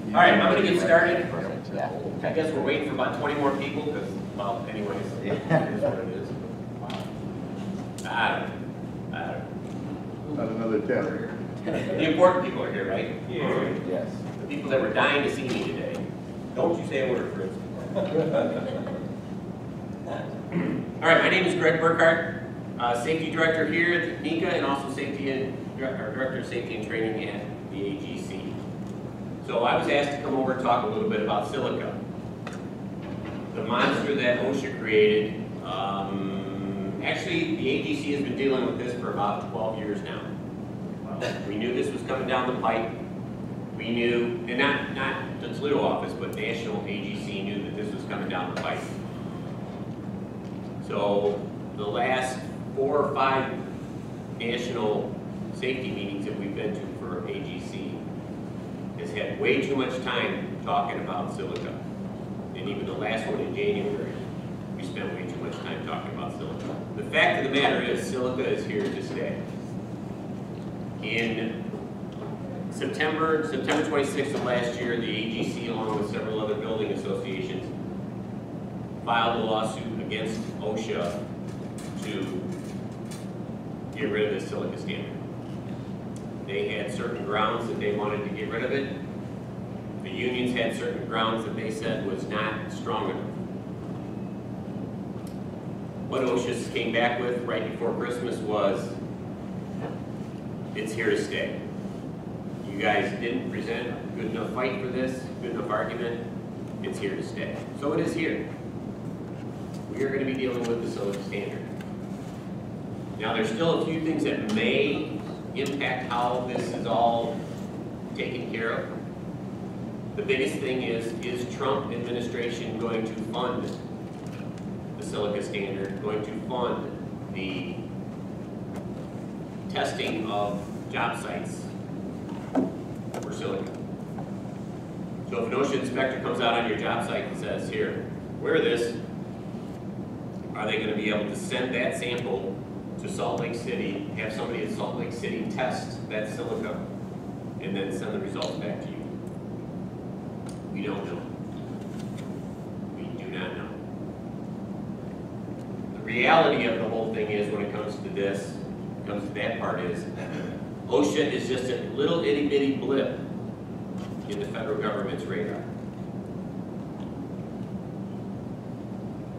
All right, I'm going to get started. Yeah. I guess we're waiting for about 20 more people because, well, anyways, it is what it is. I don't know. Not another 10. The important people are here, right? Yeah. Yes. The people that were dying to see me today. Don't you say a word, Fritz. All right, my name is Greg Burkhart, Safety Director here at NECA and also Director of Safety and Training at the AGC. So I was asked to come over and talk a little bit about Silica, the monster that OSHA created. Actually, the AGC has been dealing with this for about 12 years now. We knew this was coming down the pipe. We knew, and not the Toledo office, but national AGC knew that this was coming down the pipe. So the last 4 or 5 national safety meetings that we've been to for AGC has had way too much time talking about Silica. And even the last one in January, we spent way too much time talking about Silica. The fact of the matter is, Silica is here to stay. In September 26th of last year, the AGC, along with several other building associations, filed a lawsuit against OSHA to get rid of this Silica standard. They had certain grounds that they wanted to get rid of it. The unions had certain grounds that they said was not strong enough. What OSHA came back with right before Christmas was, it's here to stay. You guys didn't present a good enough fight for this, good enough argument, it's here to stay. So it is here. We are going to be dealing with the Silica standard. Now there's still a few things that may impact how this is all taken care of. The biggest thing is Trump administration going to fund the Silica standard, going to fund the testing of job sites for Silica? So if an OSHA inspector comes out on your job site and says, here, wear this, are they going to be able to send that sample to Salt Lake City, have somebody at Salt Lake City test that Silica, and then send the results back to you? We don't know. We do not know. The reality of the whole thing is, when it comes to this, comes to that part, is OSHA is just a little itty bitty blip in the federal government's radar.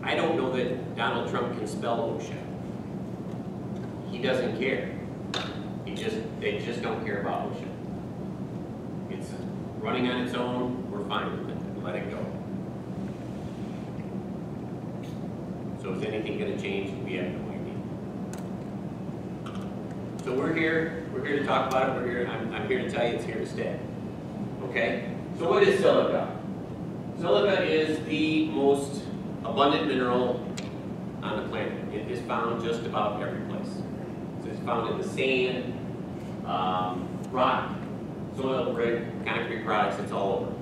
I don't know that Donald Trump can spell OSHA. He doesn't care. They just don't care about OSHA. It's running on its own, we're fine with it. Let it go. So is anything going to change? We have no idea. So we're here to talk about it. I'm here to tell you it's here to stay. Okay? So what is silica? Silica is the most abundant mineral on the planet. It is found just about every place. So it's found in the sand, rock, soil, brick, concrete products, it's all over.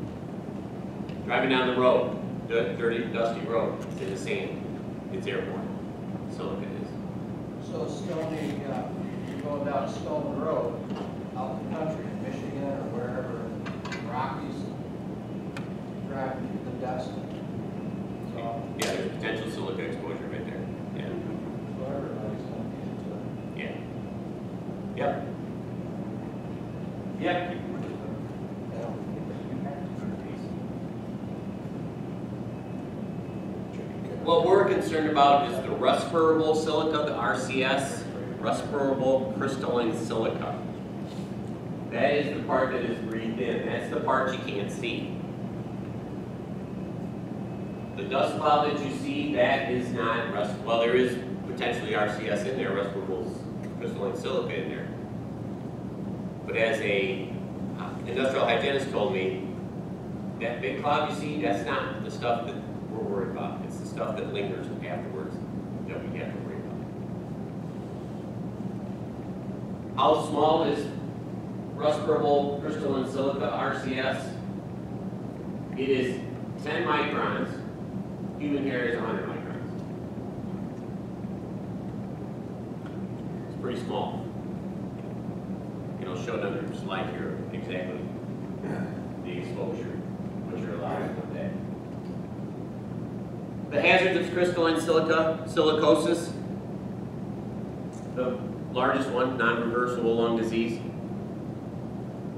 Driving down the road, dirty, dusty road, it's in the sand. It's airborne. Silica is. So Stony, going down Stone Road, out in the country, in Michigan or wherever, Rockies, driving through the dust. So, yeah, there's potential silica exposure right there. Yeah. So everybody's going to be into it. Yeah. Yep. Yep. What we're concerned about is the respirable silica, the RCS, respirable crystalline silica. That is the part that is breathed in. That's the part you can't see. The dust cloud that you see, that is not well, there is potentially RCS in there, respirable crystalline silica in there. But as a industrial hygienist told me, that big cloud you see, that's not the stuff that we're worried about. It's the stuff that lingers afterwards that we have to worry about. How small is respirable crystalline silica, RCS? It is 10 microns. Human hair is 100 microns. It's pretty small. And I'll show another slide here exactly the exposure. hazards of crystalline silica, silicosis. The largest one, non-reversible lung disease.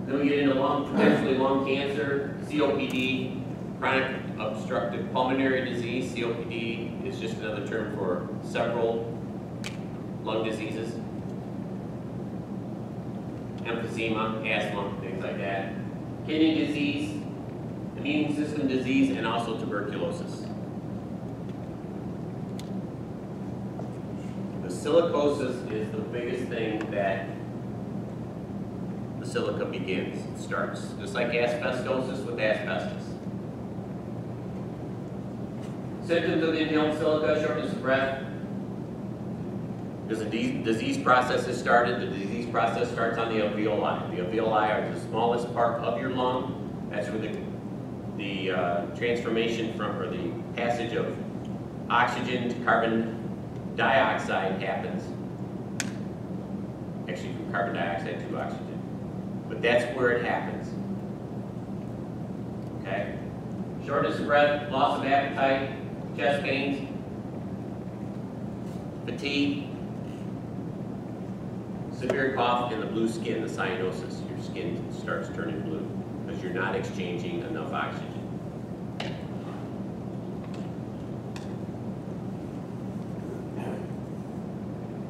Then we get into potentially lung cancer, COPD, chronic obstructive pulmonary disease. COPD is just another term for several lung diseases. Emphysema, asthma, things like that. Kidney disease, immune system disease, and also tuberculosis. The silicosis is the biggest thing that the silica begins. It starts just like asbestosis with asbestos. Symptoms of inhaled silica: shortness of breath. Because the disease process has started, the disease process starts on the alveoli. The alveoli are the smallest part of your lung. That's where the transformation from, or the passage of oxygen to carbon dioxide happens. Actually, from carbon dioxide to oxygen. But that's where it happens. Okay? Shortness of breath, loss of appetite, chest pains, fatigue, severe cough, and the blue skin, the cyanosis. Your skin starts turning blue because you're not exchanging enough oxygen.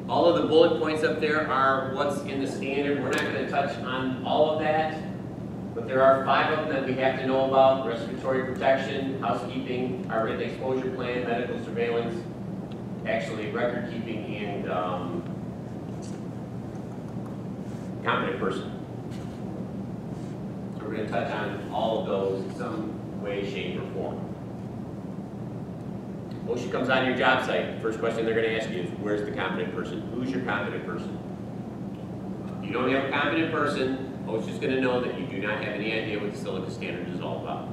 All of the bullet points up there are what's in the standard. We're not going to touch on all of that, but there are 5 of them that we have to know about: respiratory protection, housekeeping, our written exposure plan, medical surveillance, actually record keeping, and competent person. So we're going to touch on all of those in some way, shape, or form. OSHA comes on your job site. First question they're going to ask you is, where's the competent person? Who's your competent person? If you don't have a competent person, OSHA's going to know that you do not have any idea what the silica standard is all about.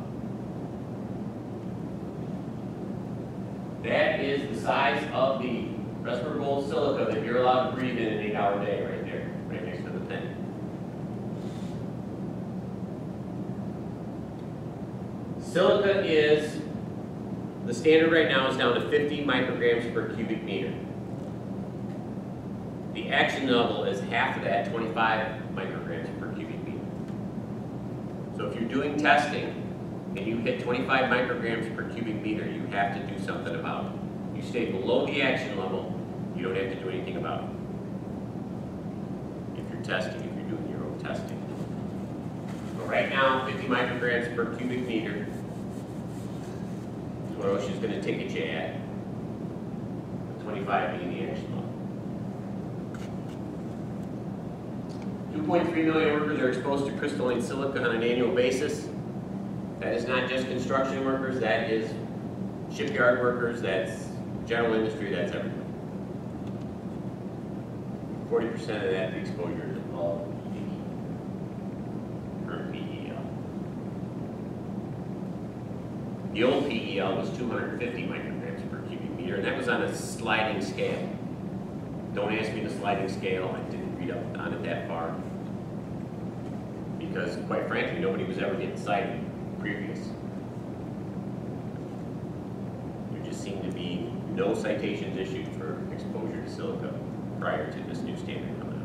That is the size of the respirable silica that you're allowed to breathe in an 8-hour day right there, right next to the thing. Silica is, the standard right now is down to 50 micrograms per cubic meter. The action level is half of that, 25 micrograms per cubic meter. So if you're doing testing and you hit 25 micrograms per cubic meter, you have to do something about it. You stay below the action level, you don't have to do anything about it. If you're testing, if you're doing your own testing. But right now, 50 micrograms per cubic meter is what OSHA is going to ticket you at, 25 being the action level. 2.3 million workers are exposed to crystalline silica on an annual basis. That is not just construction workers, that is shipyard workers, that's general industry, that's everything. 40% of that, the exposure is all current PEL. The old PEL was 250 micrograms per cubic meter, and that was on a sliding scale. Don't ask me the sliding scale, I didn't read up on it that far. Because, quite frankly, nobody was ever getting cited previous. There just seemed to be no citations issued for exposure to silica prior to this new standard coming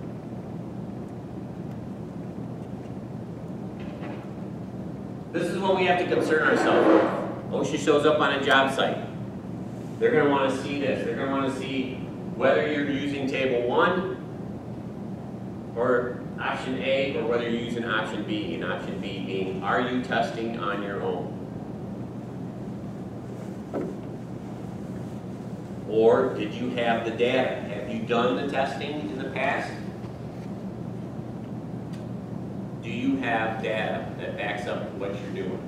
out. This is what we have to concern ourselves with. OSHA shows up on a job site. They're going to want to see this. They're going to want to see whether you're using table 1 or option A, or whether you're using option B, and option B being, are you testing on your own? Or did you have the data? Have you done the testing in the past? Do you have data that backs up what you're doing?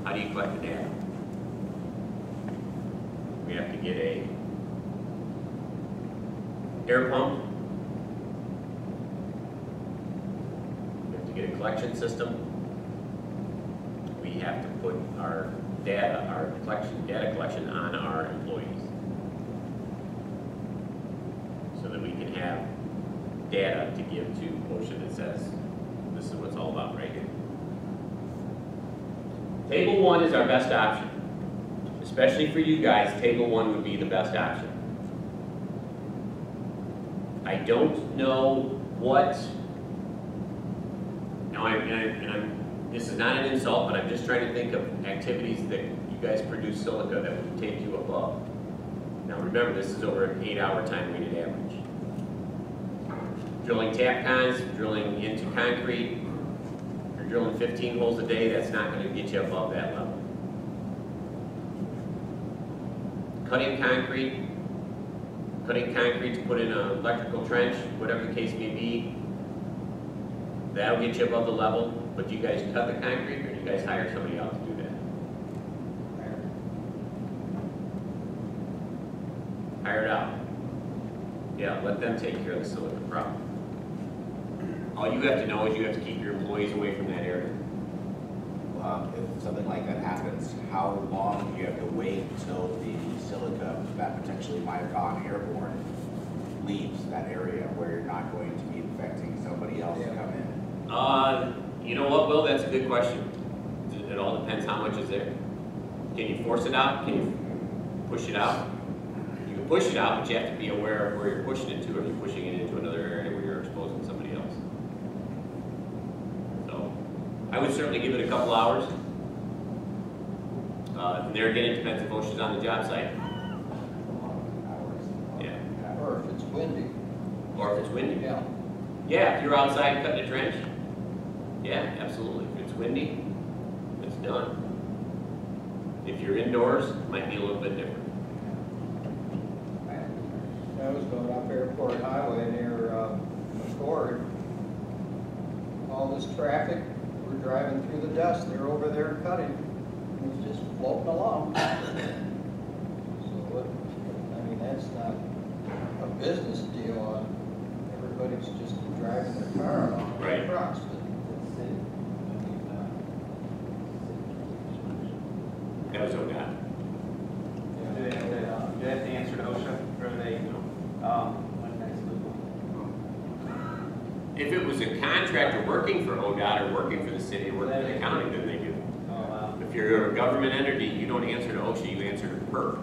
How do you collect the data? We have to get a air pump. We have to get a collection system. We have to put our data, data collection on our employees, so that we can have data to give to OSHA that says this is what it's all about right here. Table 1 is our best option. Especially for you guys, table 1 would be the best option. I don't know what, this is not an insult, but I'm just trying to think of activities that you guys produce silica that would take you above. Now remember, this is over an 8-hour time weighted average. Drilling tap cons, drilling into concrete, you're drilling 15 holes a day, that's not going to get you above that level. Cutting concrete to put in an electrical trench, whatever the case may be, that'll get you above the level, but do you guys cut the concrete or do you guys hire somebody else to do that? Hire it out. Yeah, let them take care of the silica problem. All you have to know is you have to keep your employees away from that area. If something like that happens, how long do you have to wait until the silica that potentially might have gone airborne leaves that area where you're not going to be infecting somebody else to come in? You know what, Will? That's a good question. It all depends how much is there. Can you force it out? Can you push it out? You can push it out, but you have to be aware of where you're pushing it to. Are you pushing it into another area where you're exposing somebody else? So, I would certainly give it a couple hours. And there again, it depends if OSHA's on the job site. Yeah. Or if it's windy. Or if it's windy. Yeah. Yeah, if you're outside cutting a trench, yeah, absolutely. If it's windy, it's done. If you're indoors, it might be a little bit different. I was going up Airport Highway near McCord. All this traffic, we're driving through the dust, they're over there cutting. It was just floating along. So, I mean, that's not a business deal. Everybody's just driving their car along. Right. Trucks, That was ODOT. Do they have to answer to OSHA, or they, If it was a contractor working for ODOT or working for the city or working for the county, then they do. oh, wow. If you're a government entity, you don't answer to OSHA, you answer to PERC.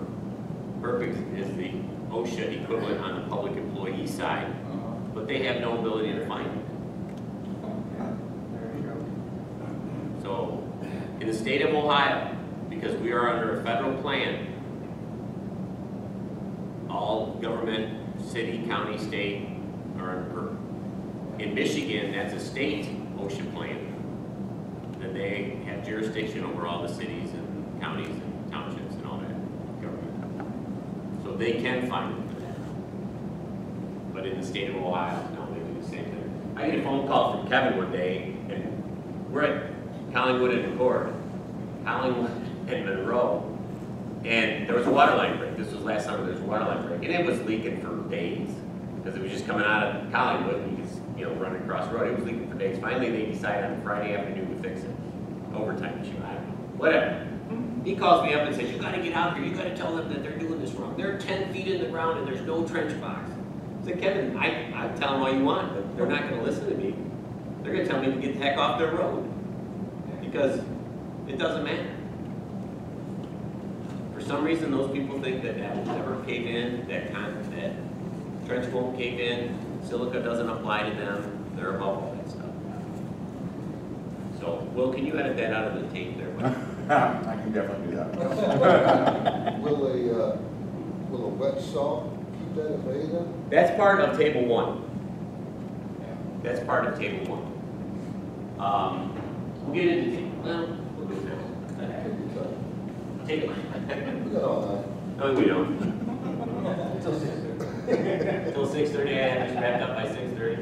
PERC is the OSHA equivalent on the public employee side, but they have no ability to find it. There you go. So, in the state of Ohio, because we are under a federal plan, all government, city, county, state, are under PERC. In Michigan, that's a state OSHA plan. Then they have jurisdiction over all the cities and counties and townships and all that government. So they can find it for that. But in the state of Ohio, no, they do the same thing. I get a phone call from Kevin one day, and we're at Collingwood and McCord, Collingwood and Monroe, and there was a water line break. This was last summer, there was a water line break, and it was leaking for days because it was just coming out of Collingwood and you could, running across the road. It was leaking for days. Finally, they decided on Friday afternoon to fix it. Overtime issue, I don't know. Whatever. He calls me up and says, you gotta get out here. You gotta tell them that they're doing this wrong. They're 10 feet in the ground and there's no trench box. I said, Kevin, I tell them all you want, but they're not gonna listen to me. They're gonna tell me to get the heck off their road because it doesn't matter. For some reason, those people think that that will never cave in, that trench won't cave in, silica doesn't apply to them, they're above all that stuff. So, Will, can you edit that out of the tape there? I can definitely do that. Will a wet saw keep that at bay then? That's part of table 1. That's part of table 1. We'll get into table, well, we'll do that. Take it. We got all No, we don't. Until 6:30, I have this wrapped up by 6:30.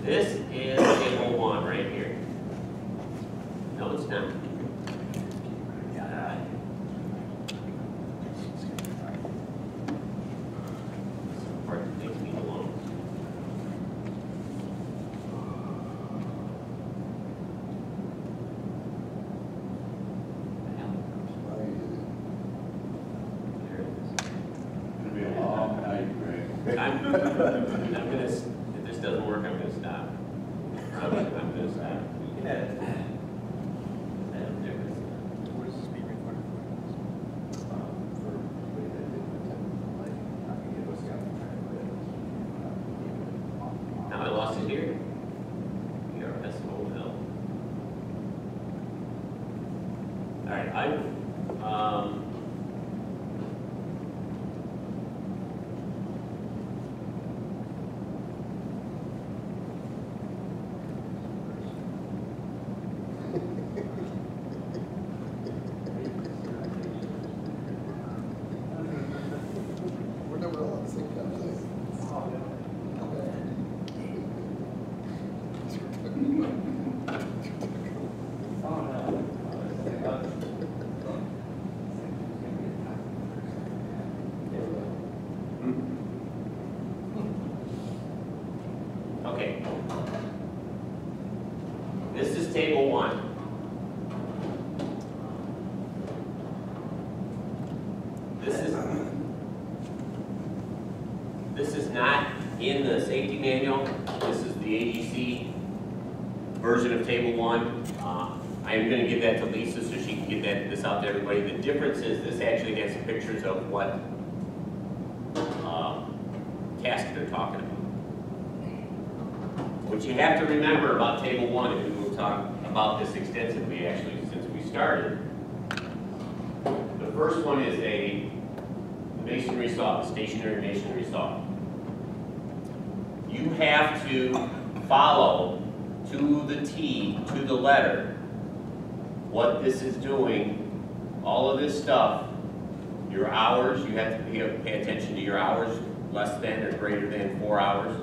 This is table 1 right here. No, it's not. Some part that takes me along. There it is. It'll be a long night, Greg. I'm gonna, if this doesn't work, I'm gonna stop. I'm gonna stop. You can edit. We're never all at the same time. Okay. This is table 1. This is not in the safety manual. This is the AGC version of table 1. I am going to give that to Lisa so she can get this out to everybody. The difference is this actually has pictures of what task they're talking about. What you have to remember about table 1, and we will talk about this extensively actually since we started. The first one is the masonry saw, the stationary masonry saw. You have to follow to the T, to the letter, what this is doing, all of this stuff, your hours, you have to pay attention to your hours, less than or greater than 4 hours.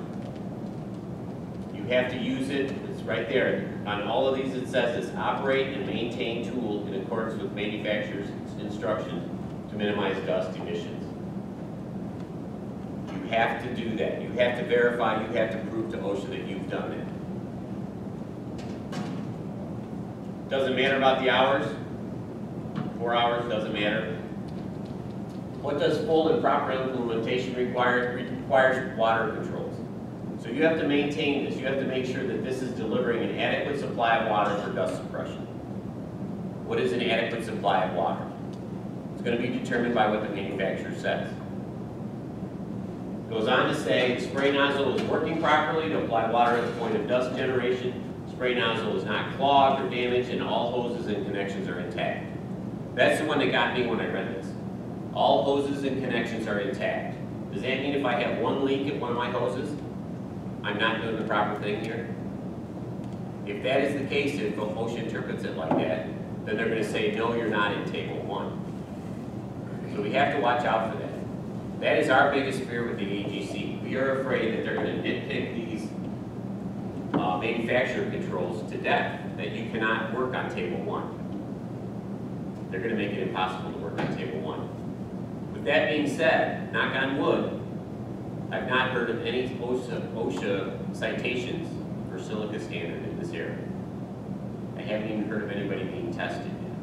You have to use it, it's right there. On all of these it says this, operate and maintain tool in accordance with manufacturer's instructions to minimize dust emissions. You have to do that. You have to verify, you have to prove to OSHA that you've done it. Doesn't matter about the hours. 4 hours, doesn't matter. What does full and proper implementation require? It requires water controls. So you have to maintain this. You have to make sure that this is delivering an adequate supply of water for dust suppression. What is an adequate supply of water? It's going to be determined by what the manufacturer says. It goes on to say the spray nozzle is working properly to apply water at the point of dust generation. Spray nozzle is not clogged or damaged, and all hoses and connections are intact. That's the one that got me when I read this. All hoses and connections are intact. Does that mean if I have one leak at one of my hoses, I'm not doing the proper thing here? If that is the case, if OSHA interprets it like that, then they're going to say, no, you're not in table 1. So we have to watch out for that. That is our biggest fear with the AGC. We are afraid that they're going to nitpick these manufacturer controls to death, that you cannot work on table 1. They're going to make it impossible to work on table 1. With that being said, knock on wood, I've not heard of any OSHA citations for silica standard in this area. I haven't even heard of anybody being tested yet.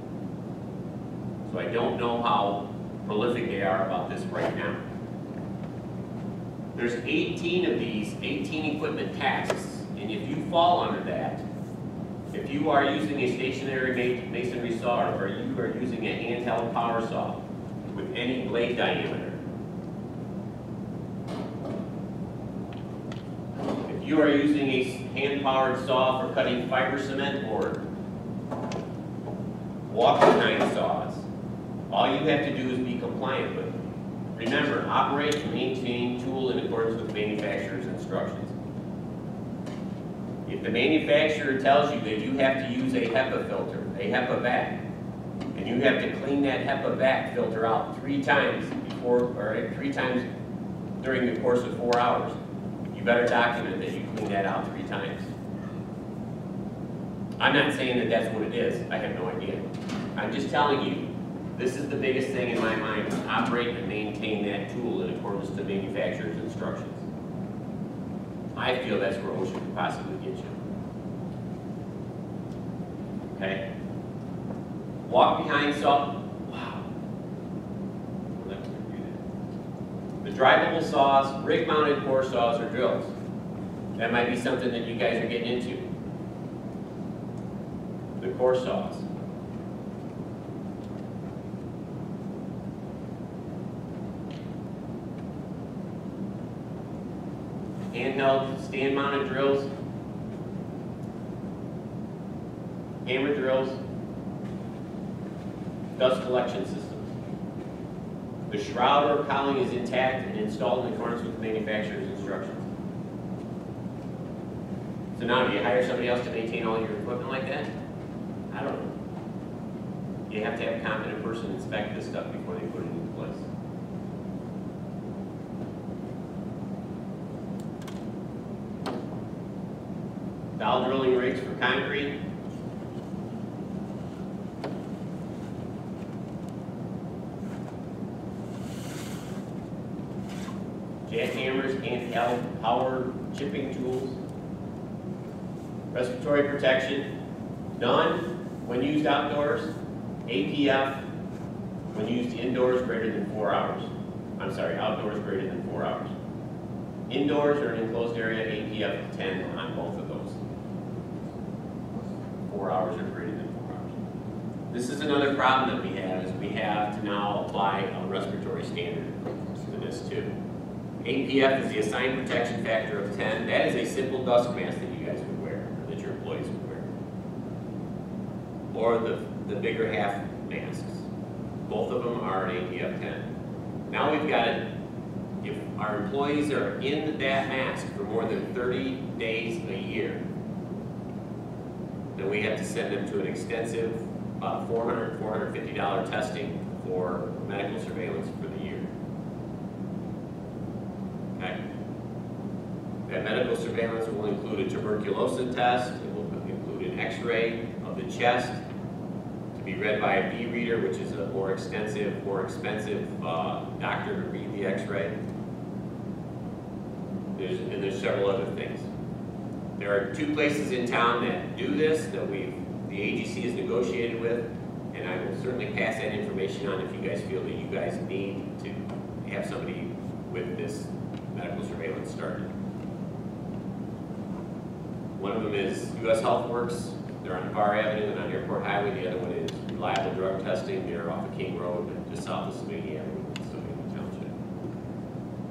So I don't know how prolific they are about this right now. There's 18 of these, 18 equipment tasks. And if you fall under that, if you are using a stationary masonry saw or you are using a handheld power saw with any blade diameter, if you are using a hand-powered saw for cutting fiber cement board, walk-behind saws, all you have to do is be compliant with them. Remember, operate and maintain tool in accordance with manufacturer's instructions. If the manufacturer tells you that you have to use a HEPA filter, a HEPA vac, and you have to clean that HEPA vac filter out 3 times during the course of 4 hours, you better document that you clean that out 3 times. I'm not saying that that's what it is. I have no idea. I'm just telling you, this is the biggest thing in my mind, operate and maintain that tool in accordance to manufacturer's instructions. I feel that's where OSHA could possibly get you. Okay? Walk behind saw. Wow. The drivable saws, rig-mounted core saws, or drills. That might be something that you guys are getting into. The core saws. Handheld stand-mounted drills, hammer drills, dust collection systems. The shroud or cowling is intact and installed in accordance with the manufacturer's instructions. So now, do you hire somebody else to maintain all your equipment like that? I don't know. You have to have a competent person inspect this stuff before they put it into place. Dowel drilling rigs for concrete. Jackhammers and power chipping tools. Respiratory protection, none when used outdoors. APF when used indoors greater than 4 hours. I'm sorry, outdoors greater than 4 hours. Indoors or an enclosed area, APF 10 on both of those. 4 hours or greater than 4 hours. This is another problem that we have, is we have to now apply a respiratory standard to this too. APF is the assigned protection factor of 10. That is a simple dust mask that you guys would wear, or that your employees would wear. Or the bigger half masks. Both of them are an APF 10. Now we've got it, if our employees are in that mask for more than 30 days a year, then we have to send them to an extensive $400, $450 testing for medical surveillance for the year. Okay. That medical surveillance will include a tuberculosis test. It will include an X-ray of the chest to be read by a B reader, which is a more extensive, more expensive doctor to read the X-ray. There's several other things. There are 2 places in town that do this that the AGC has negotiated with, and I will certainly pass that information on if you guys feel that you guys need to have somebody with this medical surveillance started. One of them is US Health Works. They're on Bar Avenue and on Airport Highway. The other one is Reliable Drug Testing. They're off of King Road, just south of Savigny Avenue, Savigny Township.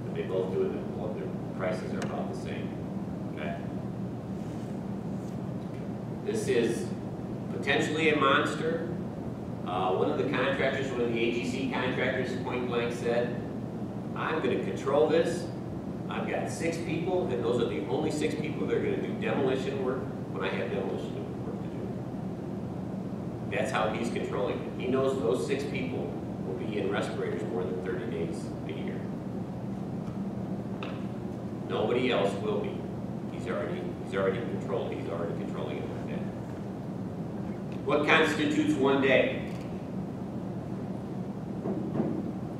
But they both do it, and both their prices are about the same. Okay. This is potentially a monster. One of the contractors, one of the AGC contractors, point blank said, "I'm going to control this. I've got 6 people, and those are the only 6 people that are going to do demolition work when I have demolition work to do." That's how he's controlling it. He knows those 6 people will be in respirators more than 30 days a year. Nobody else will be. He's already controlled. He's already controlling it like that. What constitutes one day?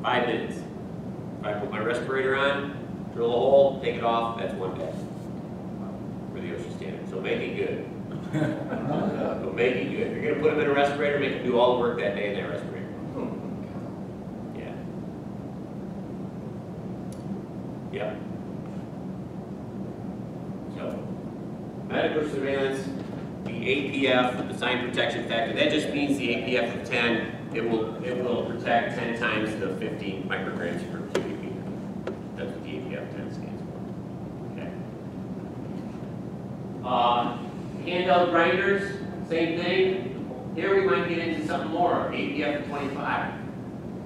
5 minutes. If I put my respirator on, drill a hole, take it off, that's 1 day for the OSHA standard. So make it good. So make it good. If you're going to put them in a respirator, make them do all the work that day in that respirator. Yeah. Yep. So, medical surveillance, the APF, the assigned protection factor, that just means the APF of 10, it will protect 10 times the 50 micrograms per cubic meter. That's what the APF 10 stands for. Okay. Handheld grinders, same thing. Here we might get into something more, APF of 25.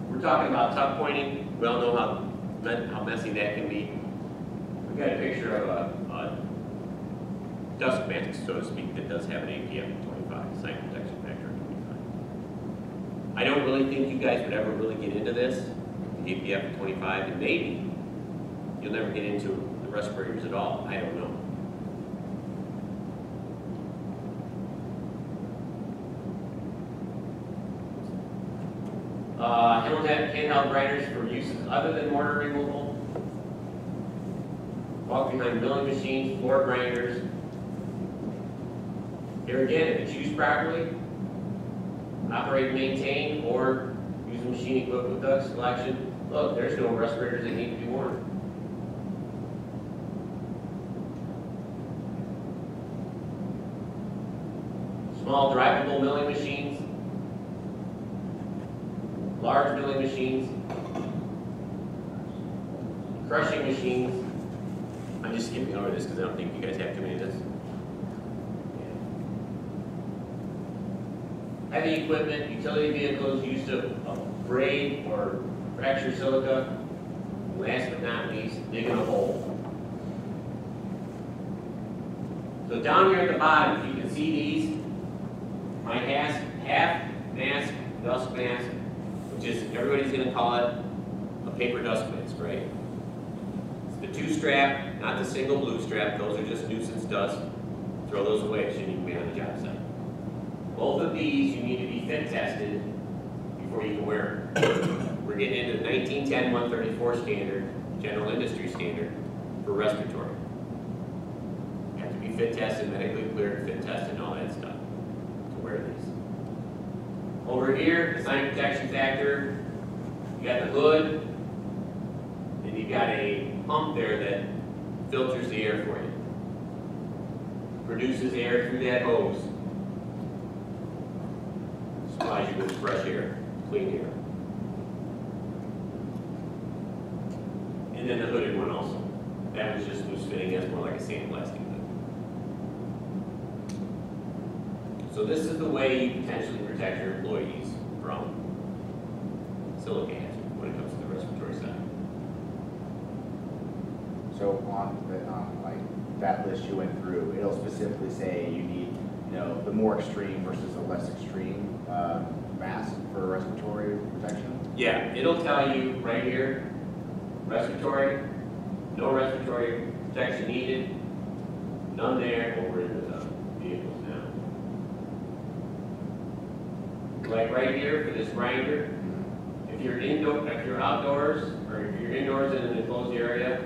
We're talking about tuck pointing. We all know how messy that can be. We've got a picture of a dust mask, so to speak, that does have an APF of 25, assigned protection factor of 25. I don't really think you guys would ever really get into this, the APF of 25, and maybe you'll never get into the respirators at all. I don't know. Handheld grinders for uses other than mortar removal. Walk behind milling machines, floor grinders. Here again, if it's used properly, operate and maintain, or use the machine equipped with dust collection. Look, there's no respirators that need to be worn. Small drivable milling machines. Large milling machines, crushing machines. I'm just skipping over this because I don't think you guys have too many of this. heavy equipment, utility vehicles used to abrade or fracture silica. Last but not least, digging a hole. So down here at the bottom, if you can see these, my half mask dust mask, which is, everybody's gonna call it a paper dust mask, right? It's the 2-strap, not the single blue strap, those are just nuisance dust. Throw those away, it shouldn't even be on the job site. Both of these, you need to be fit tested before you can wear them. We're getting into the 1910-134 standard, general industry standard, for respiratory. You have to be fit tested, medically cleared, fit tested, and all that stuff to wear these. Over here, design protection factor, you got the hood, and you got a pump there that filters the air for you. Produces air through that hose. Supplies you with fresh air, clean air. And then the hooded one also. That was just loose fitting, that's more like a sandblasting hood. So this is the way you potentially protect your employees from silica hazard when it comes to the respiratory side. So on the, like that list you went through, it'll specifically say you need, you know, the more extreme versus the less extreme mask for respiratory protection? Yeah, it'll tell you right here, respiratory, no respiratory protection needed, none there, over into the vehicles now. Like right here for this grinder, if you're outdoors, or if you're indoors in an enclosed area,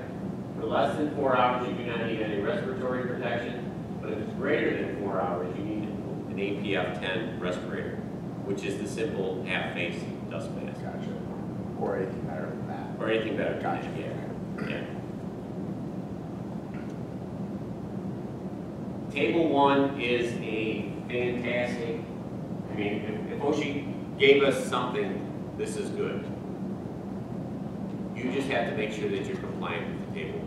for less than 4 hours, you do not need any respiratory protection, but if it's greater than 4 hours, you need an APF 10 respirator, which is the simple half-face dust mask. Gotcha. Or anything better than that. Or anything better. Gotcha. Yeah. Table 1 is a fantastic, I mean, if OSHA gave us something, this is good. You just have to make sure that you're compliant with the table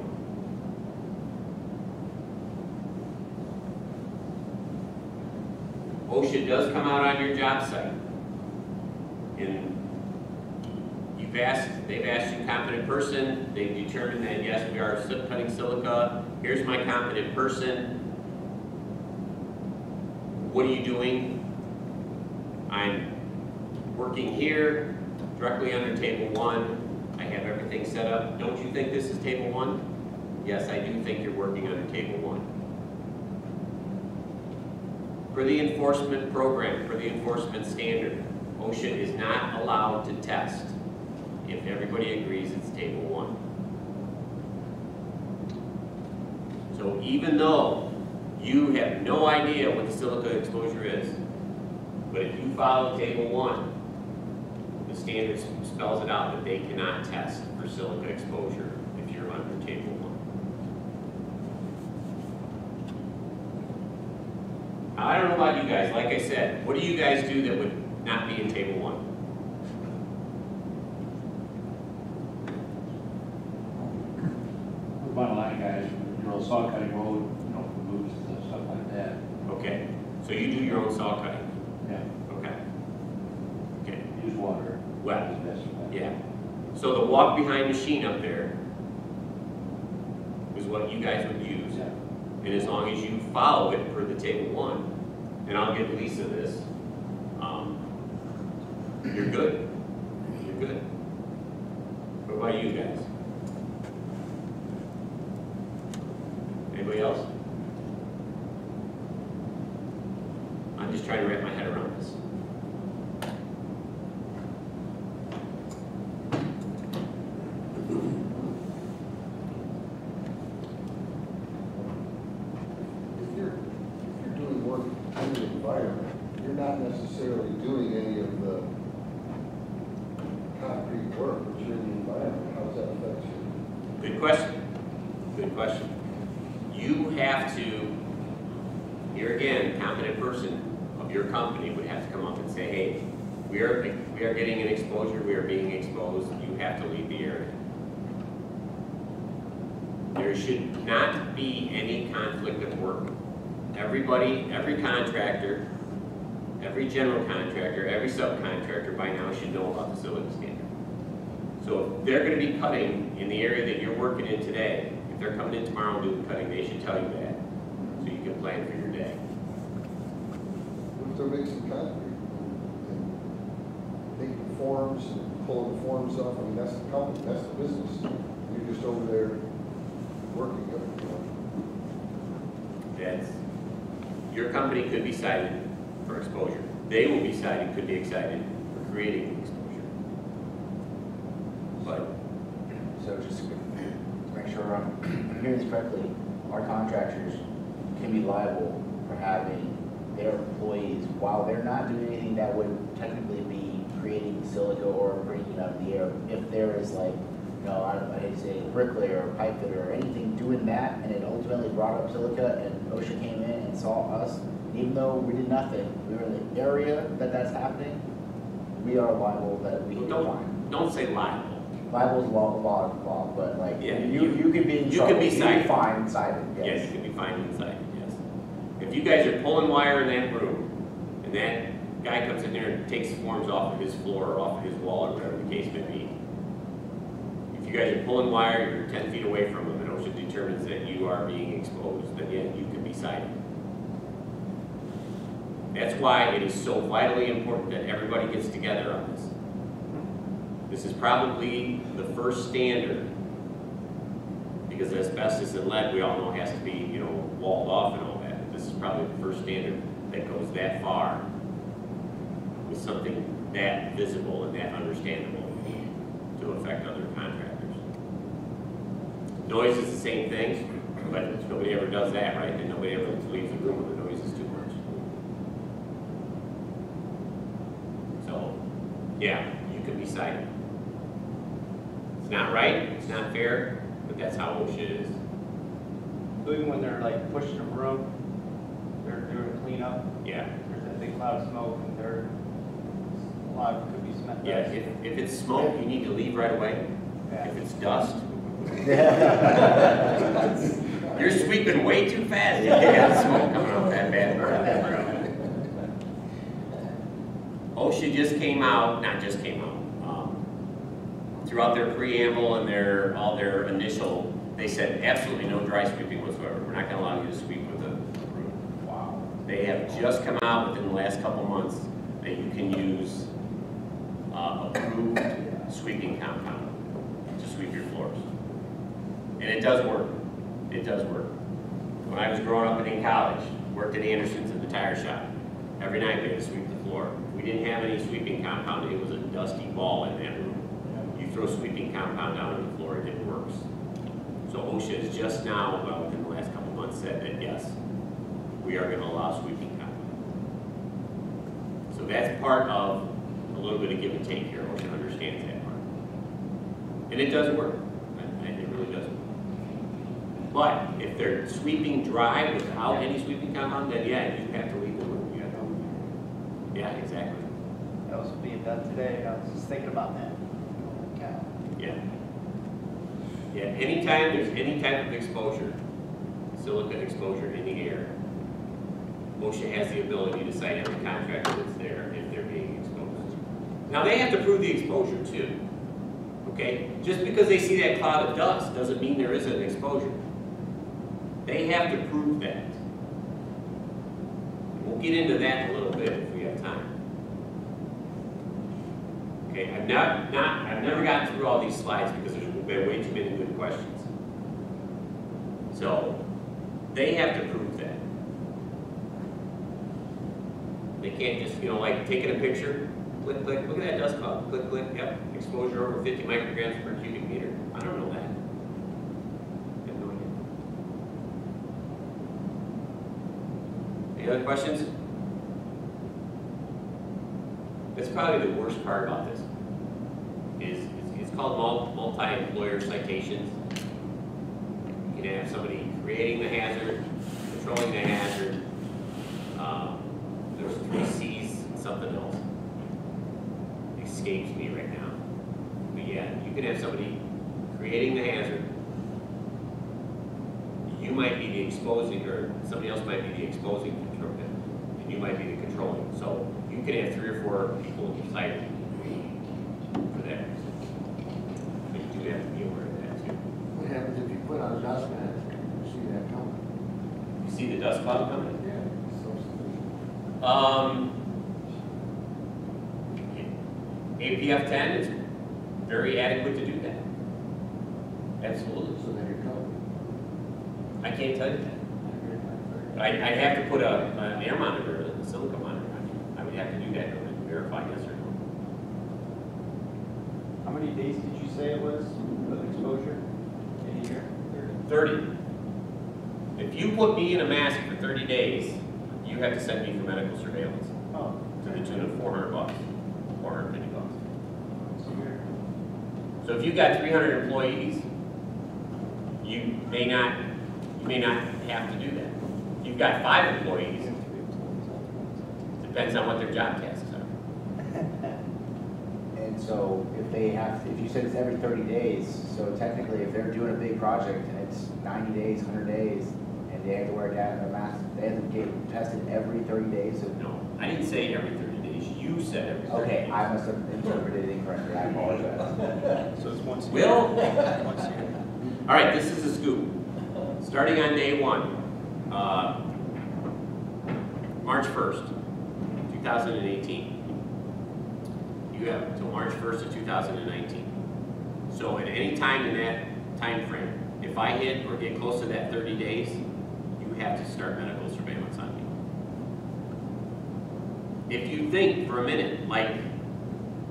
1. OSHA does come out on your job site. And they've asked you competent person, they've determined that yes, we are cutting silica. Here's my competent person. What are you doing? I'm working here, directly under table 1. I have everything set up. Don't you think this is table 1? Yes, I do think you're working under table 1. For the enforcement program, for the enforcement standard, OSHA is not allowed to test if everybody agrees it's table 1. So even though you have no idea what the silica exposure is, but if you follow table 1, the standard spells it out that they cannot test for silica exposure if you're under table 1. Now, I don't know about you guys, like I said, what do you guys do that would not be in table 1? Bottom line, guys, your old saw cutting road, you know, moves and stuff like that. Okay, so you do your own saw cutting? Yeah. Okay. Okay. Use water. Well, Is best for that. yeah. So the walk behind machine up there is what you guys would use. Yeah. And as long as you follow it per the table 1, and I'll give Lisa this, you're good. You're good. What about you guys? Anybody else? I'm just trying to wrap my head around this. If you're doing work in the environment, you're not necessarily doing any of the concrete work, but you're in the environment. How does that affect you? Good question. Good question. You have to, here again, competent person of your company would have to come up and say, hey, we are getting an exposure, we are being exposed, you have to leave the area. There should not be any conflict of work. Everybody, every contractor every general contractor, every subcontractor by now should know about the silica standard. So if they're gonna be cutting in the area that you're working in today, if they're coming in tomorrow and doing cutting, they should tell you that, so you can plan for your day. What if they're mixing concrete? And taking the forms, and pulling the forms off, I mean, that's the company, that's the business. You're just over there working, you know. That's, your company could be cited for exposure. They will be cited, could be cited for creating the exposure. But, So just to make sure I'm hearing this correctly, our contractors can be liable for having their employees, while they're not doing anything that would technically be creating silica or bringing it up in the air, if there is like, you know, I hate to say a bricklayer or pipe fitter or anything doing that, and it ultimately brought up silica, and OSHA came in and saw us, even though we did nothing, we were in the area that that's happening, we are liable that we can fine. don't say liable. Liable is law, but like, Yeah, you could be in you trouble. could be cited. Fined, cited, yes. Yes, you can be fined and cited, yes. If you guys are pulling wire in that room, and that guy comes in there and takes the forms off of his floor or off of his wall or whatever the case may be, if you guys are pulling wire, you're 10 feet away from them, and OSHA determines that you are being exposed, then yeah, you can be cited. That's why it is so vitally important that everybody gets together on this. This is probably the first standard, because asbestos and lead, we all know, has to be, you know, walled off and all that. But this is probably the first standard that goes that far with something that visible and that understandable to affect other contractors. Noise is the same thing, but nobody ever does that, right? And nobody ever leaves the room when the noise is too much. So, yeah, you can be cited. It's not right, it's not fair, but that's how OSHA is. So even when they're like pushing a broom, they're doing cleanup, Yeah. there's that big cloud of smoke, and a lot of it could be cement Yeah, dust. if it's smoke, you need to leave right away. Yeah. If it's dust, you're sweeping way too fast. You got smoke coming off that bad bird. OSHA just came out, not just came out, throughout their preamble and all their initial, they said absolutely no dry sweeping whatsoever. We're not going to allow you to sweep with a broom. Wow. They have just come out within the last couple months that you can use approved sweeping compound to sweep your floors. And it does work. It does work. When I was growing up and in college, worked at Anderson's in the tire shop. Every night we had to sweep the floor. If we didn't have any sweeping compound, it was a dusty ball in that room. You throw sweeping compound down on the floor and it works. So OSHA has just now, well, within the last couple months, said that yes, we are going to allow sweeping compound. So that's part of a little bit of give and take here. OSHA understands that part. And it does work. It really does work. But if they're sweeping dry without any sweeping compound, then yeah, you have to leave the room. You have to, yeah, exactly. That was being done today, I was just thinking about that. Yeah. Yeah, anytime there's any type of exposure, silica exposure in the air, OSHA has the ability to cite every contractor that's there if they're being exposed. Now they have to prove the exposure too, okay? Just because they see that cloud of dust doesn't mean there isn't an exposure. They have to prove that. We'll get into that in a little bit if we have time. Okay, I've never gotten through all these slides because there's been way too many good questions. So, they have to prove that. They can't just, you know, like taking a picture, click, click, look at that dust cloud, click, click, yep, exposure over 50 micrograms per cubic meter. I don't know that. I have no idea. Any other questions? That's probably the worst part about this. It's called multi-employer citations. You can have somebody creating the hazard, controlling the hazard. There's 3 C's and something else. Escapes me right now. But yeah, you can have somebody creating the hazard. You might be the exposing, or somebody else might be the exposing control. And you might be the controlling. So you could have 3 or 4 people decided for that. But you do have to be aware of that too. What happens if you put on a dust mask, you see that coming? You see the dust cloud coming? Yeah. Substitution. APF 10 is very adequate to do that. Absolutely. So then you're covered. I can't tell you that. I'd have to put an air monitor, a silica monitor on you. I would have to do that to verify yes or no. How many days did you say it was of exposure in a year? 30. If you put me in a mask for 30 days, you have to send me for medical surveillance Oh. to the tune of $400, $450. So if you've got 300 employees, you may not have to do that. If you've got 5 employees, depends on what their job tasks are. And so if you said it's every 30 days, so technically if they're doing a big project and it's 90 days, 100 days, and they have to wear a mask, they have to get tested every 30 days? No, I didn't say every 30 days. You said every 30 days. Okay, I must have interpreted it incorrectly, I apologize. So it's once a year. Will? Once a year. All right, this is a scoop. Starting on day 1, March 1st, 2018. You have until March 1st of 2019. So at any time in that time frame, if I hit or get close to that 30 days, you have to start medical surveillance on me. If you think for a minute, like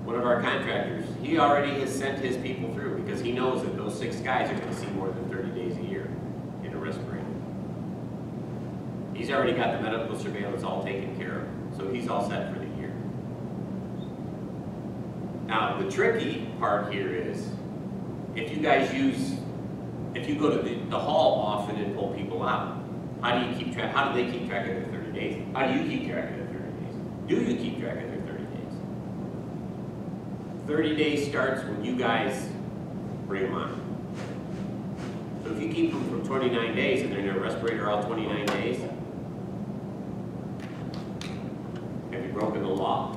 one of our contractors, he already has sent his people through because he knows that those 6 guys are going to see more than 30 days a year in a respirator. He's already got the medical surveillance all taken care of, so he's all set for the year. Now, the tricky part here is, if you go to the hall often and pull people out, how do they keep track of their 30 days? How do you keep track of their 30 days? Do you keep track of their 30 days? 30 days starts when you guys bring them on. So if you keep them for 29 days and they're in a respirator all 29 days, have you broken the law?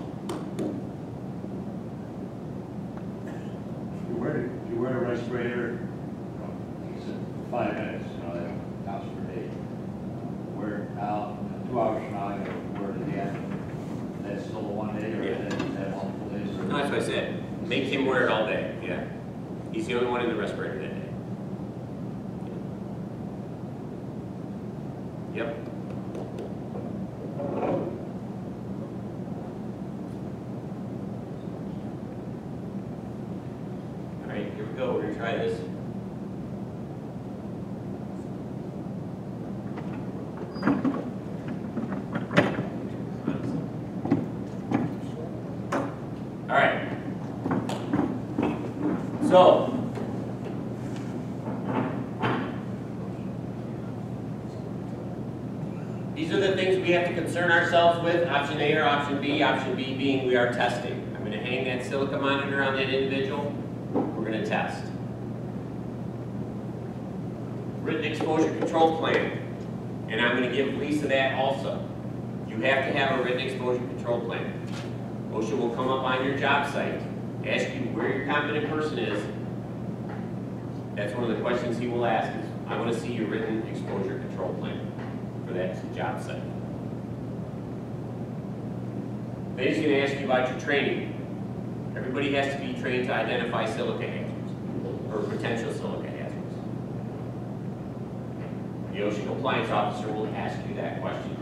If you wear a respirator, it's 5 minutes, that counts per day. Wear it now, 2 hours from now, you wear it again. That's still 1 day, or is that multiple days? No, that's what I said. Make him wear it all day, yeah. He's the only one in the respirator that day. Yep. All right, here we go. We're gonna try this. All right. So, these are the things we have to concern ourselves with, option A or option B being we are testing. I'm going to hang that silica monitor on that individual. We're going to test. Written exposure control plan, and I'm going to give Lisa that also. You have to have a written exposure control plan. OSHA will come up on your job site, ask you where your competent person is. That's one of the questions he will ask is, I want to see your written exposure control plan for that job site. Then he's going to ask you about your training. Everybody has to be trained to identify silica hazards or potential silica hazards. The OSHA compliance officer will ask you that question.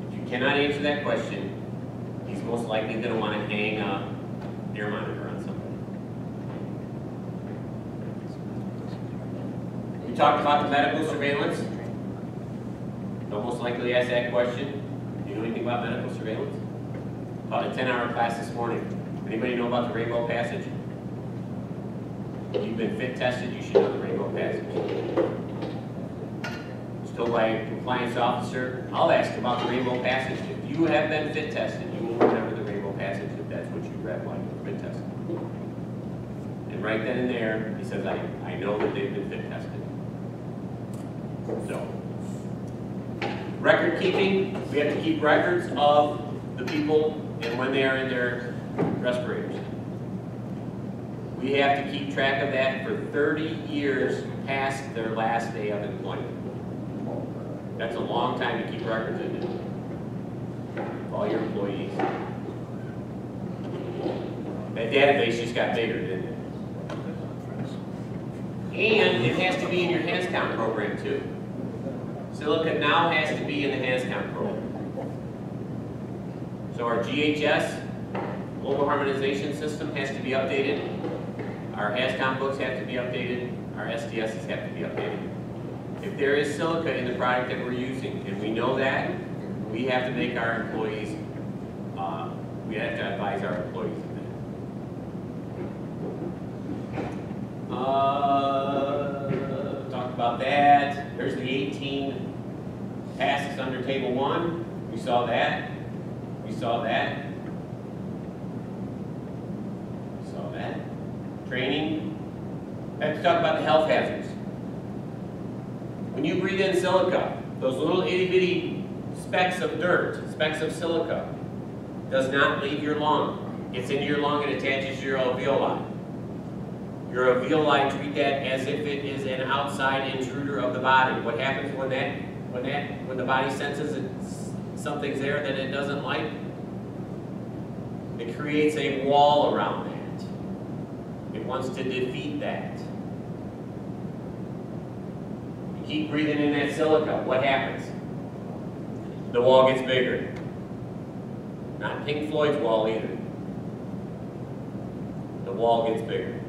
If you cannot answer that question, he's most likely going to want to hang an air monitor on somebody. We talked about the medical surveillance. They'll most likely ask that question. Do you know anything about medical surveillance? About a 10-hour class this morning. Anybody know about the Rainbow Passage? If you've been fit tested, you should know the Rainbow Passage. Still by a compliance officer, I'll ask about the Rainbow Passage. If you have been fit tested, you will remember the Rainbow Passage if that's what you read while you were fit tested. And right then and there, he says, I know that they've been fit tested. So, Record keeping, we have to keep records of the people and when they are in their respirators. We have to keep track of that for 30 years past their last day of employment. That's a long time to keep records in it. All your employees. That database just got bigger, didn't it? And it has to be in your hands count program too. Silica now has to be in the hands count program. So our GHS, Global Harmonization System, has to be updated. Our HAZCOM books have to be updated. Our SDSs have to be updated. If there is silica in the product that we're using, and we know that, we have to make our employees, we have to advise our employees of that. Talk about that. There's the 18 tasks under Table 1. We saw that. We saw that. We saw that. Training. Let's talk about the health hazards. When you breathe in silica, those little itty-bitty specks of dirt, specks of silica, does not leave your lung. It's in your lung and attaches to your alveoli. Your alveoli treat that as if it is an outside intruder of the body. What happens when the body senses something's there that it doesn't like? It creates a wall around that. It wants to defeat that. You keep breathing in that silica, what happens? The wall gets bigger. Not Pink Floyd's wall either. The wall gets bigger.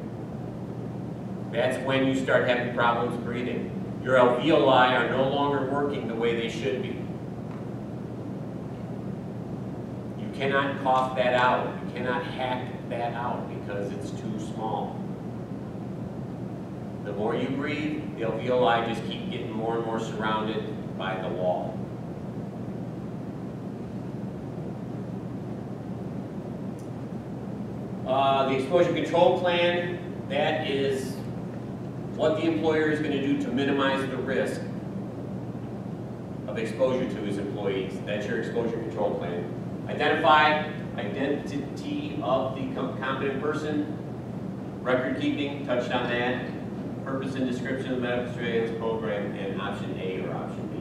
That's when you start having problems breathing. Your alveoli are no longer working the way they should be. You cannot cough that out. You cannot hack that out because it's too small. The more you breathe, the alveoli just keep getting more and more surrounded by the wall. The exposure control plan, that is what the employer is going to do to minimize the risk of exposure to his employees. That's your exposure control plan. Identify identity of the competent person. Record keeping, touched on that. Purpose and description of the medical surveillance program, and option A or option B.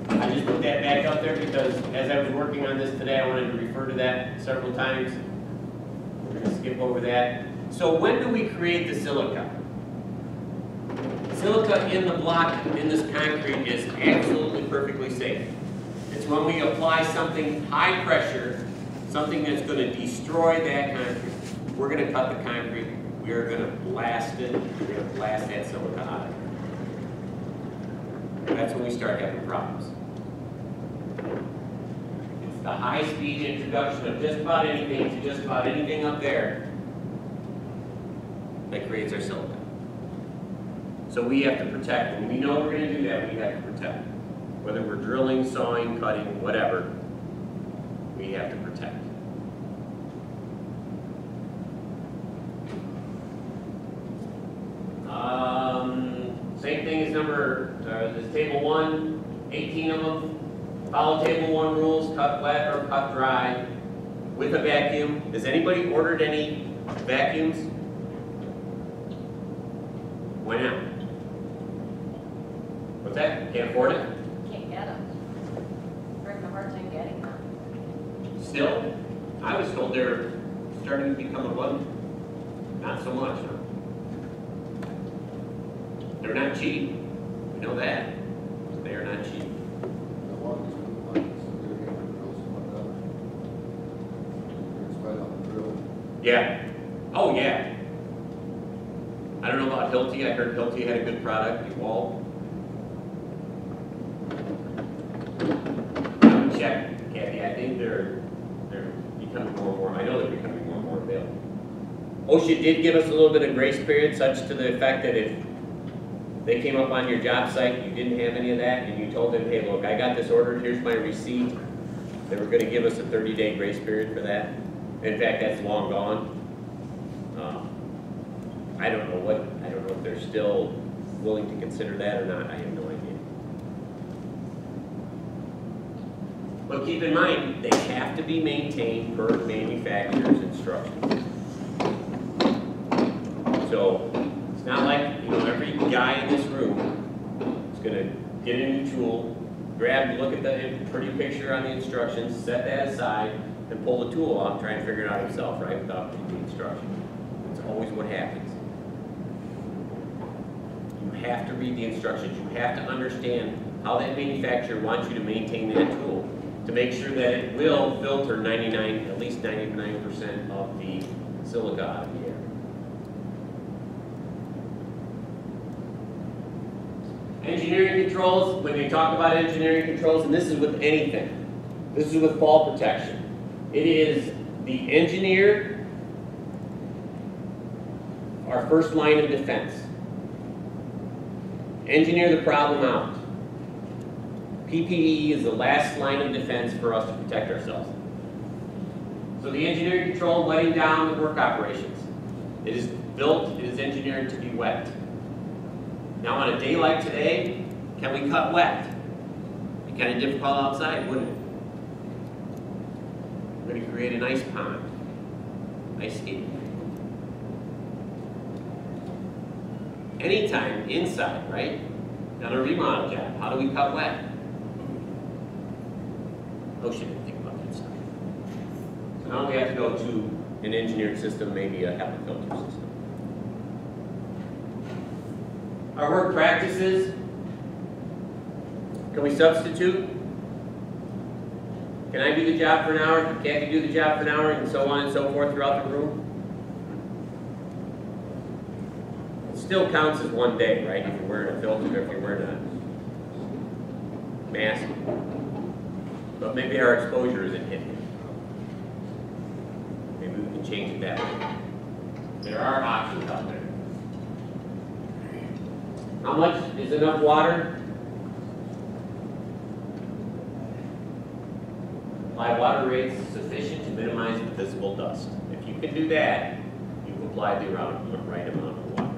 I just put that back up there because as I was working on this today, I wanted to refer to that several times. We're going to skip over that. So when do we create the silica? Silica in the block, in this concrete, is absolutely perfectly safe. It's when we apply something high pressure, something that's going to destroy that concrete. We're going to cut the concrete. We are going to blast it. We're going to blast that silica out of there. That's when we start having problems. It's the high-speed introduction of just about anything to just about anything up there that creates our silica. So we have to protect. When we know we're going to do that, we have to protect. Whether we're drilling, sawing, cutting, whatever, we have to protect. Same thing as this table 1, 18 of them. Follow table 1 rules, cut wet or cut dry with a vacuum. Has anybody ordered any vacuums? Why not? What's that? Can't afford it? Can't get them. We're having a hard time getting them. Still? I was told they're starting to become abundant. Not so much, huh? They're not cheap. We know that. They are not cheap. The longest one, like, so they're gonna drill some it's right on the drill. Yeah. Oh, yeah. I don't know about Hilti. I heard Hilti had a good product, DeWalt. I would check, Kathy. I think they're becoming more and more. I know they're becoming more and more available. OSHA did give us a little bit of grace period, such to the effect that if they came up on your job site, you didn't have any of that, and you told them, hey, look, I got this ordered, here's my receipt. They were going to give us a 30-day grace period for that. In fact, that's long gone. I don't know if they're still willing to consider that or not, I have no idea. But keep in mind, they have to be maintained per manufacturer's instructions. So it's not like, you know, every guy in this room is going to get a new tool, look at the pretty picture on the instructions, set that aside, and pull the tool off, try and figure it out himself, right, without reading the instructions. It's always what happens. You have to read the instructions. You have to understand how that manufacturer wants you to maintain that tool to make sure that it will filter at least 99% of the silica out of the air. Engineering controls, when we talk about engineering controls, and this is with anything, this is with fall protection. It is the engineer, our first line of defense. Engineer the problem out. PPE is the last line of defense for us to protect ourselves. So the engineering control, wetting down the work operations. It is built, it is engineered to be wet. Now on a day like today, can we cut wet? It'd be kind of difficult outside, wouldn't it? We're going to create an ice pond, ice skate. Anytime inside, right? On a remodel job, how do we cut wet? OSHA didn't think about that stuff. So now we have to go to an engineered system, maybe a HEPA filter system. Our work practices, can we substitute? Can I do the job for an hour? Can Kathy do the job for an hour? And so on and so forth throughout the room? It still counts as one day, right? If you're wearing a filter, if you're wearing a mask. But maybe our exposure isn't hitting. Maybe we can change it that way. There are options out there. How much is enough water? Apply water rates sufficient to minimize the visible dust. If you can do that, you've applied the right amount of water.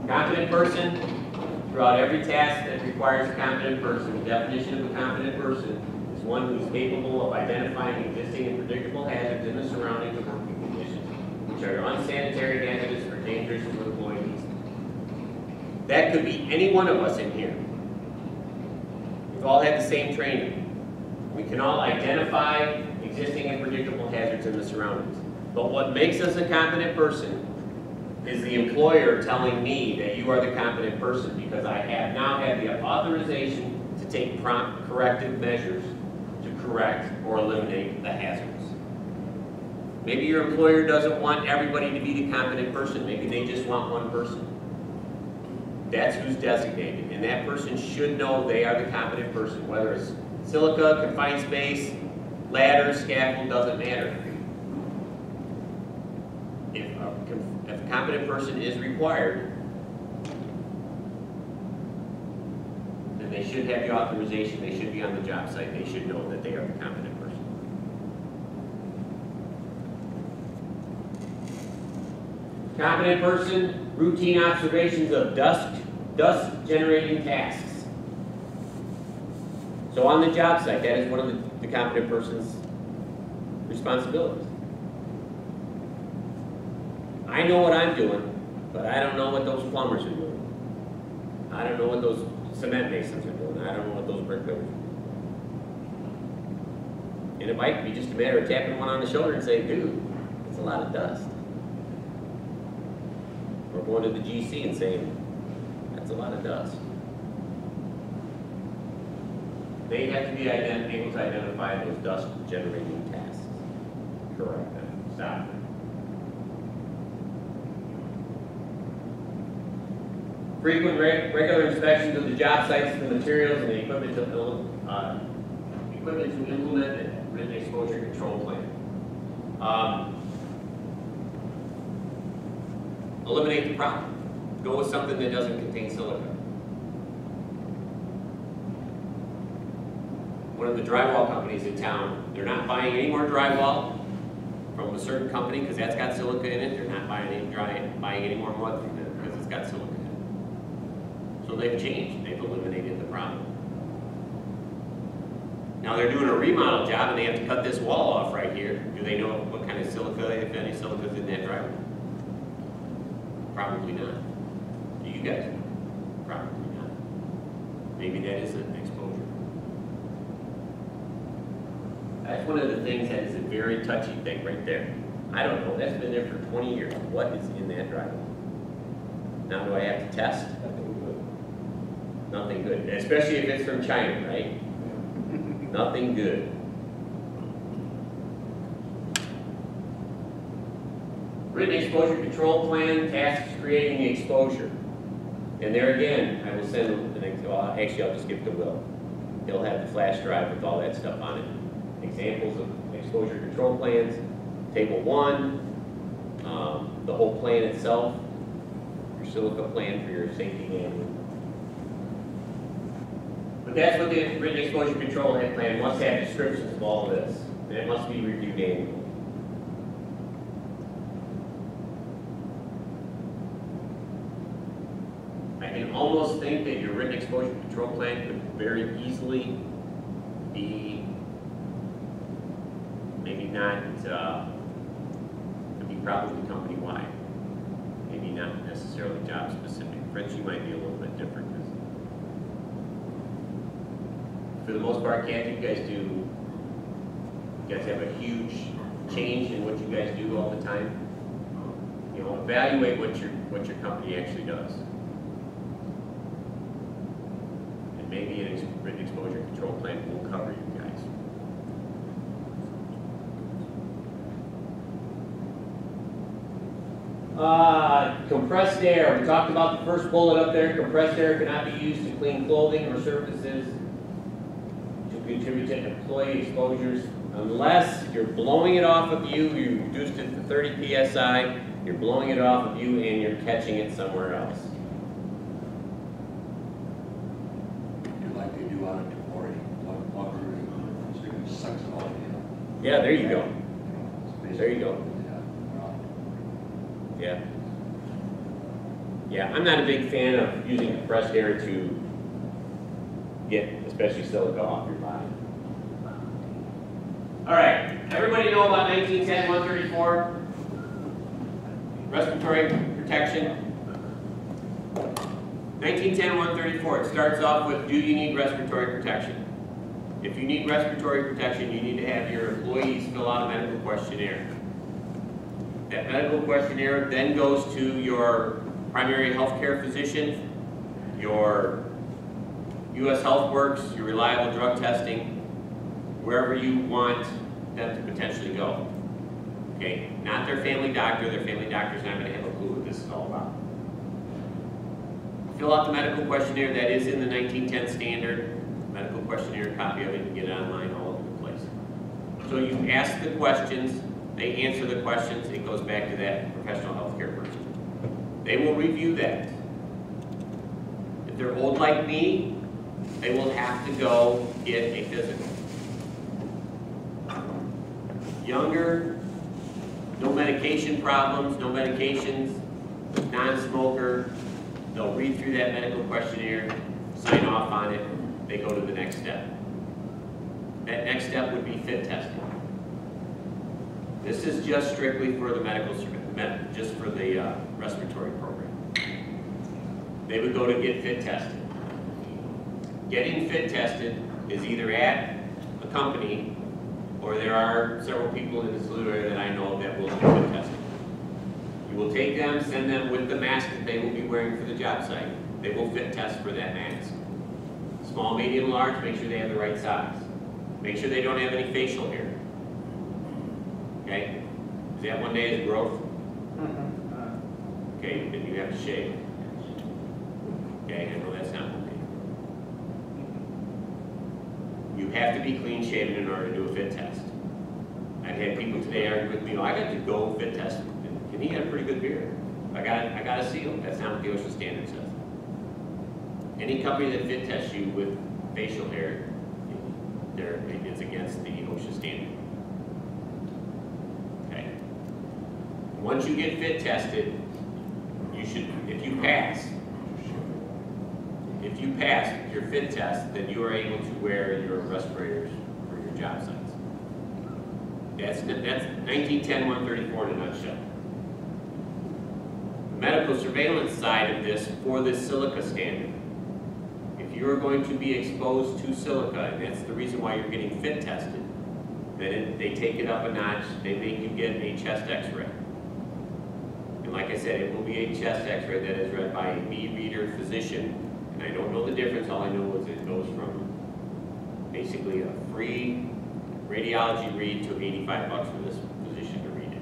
Competent person, throughout every task that requires a competent person, the definition of a competent person is one who is capable of identifying existing and predictable hazards in the surroundings of working conditions, which are unsanitary, hazardous, or dangerous to employees. That could be any one of us in here. We've all had the same training. We can all identify existing and predictable hazards in the surroundings. But what makes us a competent person is the employer telling me that you are the competent person because I have now had the authorization to take prompt corrective measures to correct or eliminate the hazards. Maybe your employer doesn't want everybody to be the competent person. Maybe they just want one person. That's who's designated, and that person should know they are the competent person, whether it's silica, confined space, ladder, scaffold, doesn't matter. If a competent person is required, then they should have the authorization, they should be on the job site, they should know that they are the competent person. Competent person, routine observations of dust generating tasks. So on the job site, that is one of the competent person's responsibilities. I know what I'm doing, but I don't know what those plumbers are doing. I don't know what those cement masons are doing. I don't know what those bricklayers are doing. And it might be just a matter of tapping one on the shoulder and saying, dude, it's a lot of dust. Or going to the GC and saying, that's a lot of dust. They have to be able to identify those dust generating tasks. Correct them. Stop them. Frequent, regular inspections of the job sites, the materials, and the equipment to implement a written exposure control plan. Eliminate the problem. Go with something that doesn't contain silica. one of the drywall companies in town, they're not buying any more drywall from a certain company because that's got silica in it. They're not buying any more mud from them because it's got silica in it. So they've changed. They've eliminated the problem. Now they're doing a remodel job and they have to cut this wall off right here. Do they know what kind of silica, if any silica, is in that drywall? Probably not. Do you guys know? Probably not. Maybe that is an exposure. That's one of the things that is a very touchy thing right there. I don't know, that's been there for 20 years. What is in that drywall? Now do I have to test? Nothing good, especially if it's from China, right? Nothing good. Written exposure control plan, tasks creating the exposure. And there again, I will send an, well, actually I'll just give it to Will. He'll have the flash drive with all that stuff on it. Examples of exposure control plans, table 1, the whole plan itself, your silica plan for your safety manual. But that's what the written exposure control plan must have, descriptions of all of this. And it must be reviewed annually. I can almost think that your written exposure control plan could very easily be, maybe not, could be probably company-wide. Maybe not necessarily job-specific. French, you might be a little bit different. For the most part, Kathy, you guys have a huge change in what you guys do all the time. You know, evaluate what your company actually does. And maybe an written exposure control plan will cover you guys. Compressed air. We talked about the first bullet up there. Compressed air cannot be used to clean clothing or surfaces to contribute to employee exposures unless you're blowing it off of you. You reduced it to 30 psi. You're blowing it off of you and you're catching it somewhere else. Like they do out of Tamori, walk sucks it all in. Yeah, there you go. There you go. Yeah. Yeah, I'm not a big fan of using compressed air to get, especially silica, off your body. All right, everybody know about 1910-134? Respiratory protection. 1910-134, it starts off with, do you need respiratory protection? If you need respiratory protection, you need to have your employees fill out a medical questionnaire. That medical questionnaire then goes to your primary health care physician, your U.S. Health Works, your reliable drug testing, wherever you want them to potentially go. Okay, not their family doctor. Their family doctor's not going to have a clue what this is all about. Fill out the medical questionnaire. That is in the 1910 standard. Medical questionnaire, copy of it, you can get it online all over the place. So you ask the questions, they answer the questions, it goes back to that professional healthcare person. They will review that. If they're old like me, they will have to go get a physical. Younger, no medication problems, no medications, non-smoker, they'll read through that medical questionnaire, sign off on it, they go to the next step. That next step would be fit testing. This is just strictly for the medical, just for the respiratory program. They would go to get fit tested. Getting fit tested is either at a company or there are several people in the Silica area that I know that will do fit testing. You will take them, send them with the mask that they will be wearing for the job site. They will fit test for that mask. Small, medium, large, make sure they have the right size. Make sure they don't have any facial hair. Okay? Is that one day of growth? Okay, then you have to shave. Okay, I know that's not one day. You have to be clean shaven in order to do a fit test. I've had people today argue with me, oh, I got to go fit test, and he had a pretty good beard. I got to seal. That's not what the OSHA standard says. Any company that fit tests you with facial hair, it's against the OSHA standard. Okay. Once you get fit tested, you should, if you pass your fit test, then you are able to wear your respirators for your job sites. That's 1910-134 in a nutshell. The medical surveillance side of this for this silica standard. If you are going to be exposed to silica, and that's the reason why you're getting fit tested, then they take it up a notch. They make you get a chest X-ray. And like I said, it will be a chest X-ray that is read by a B-reader physician. And I don't know the difference. All I know is it goes from basically a free radiology read to $85 for this physician to read it.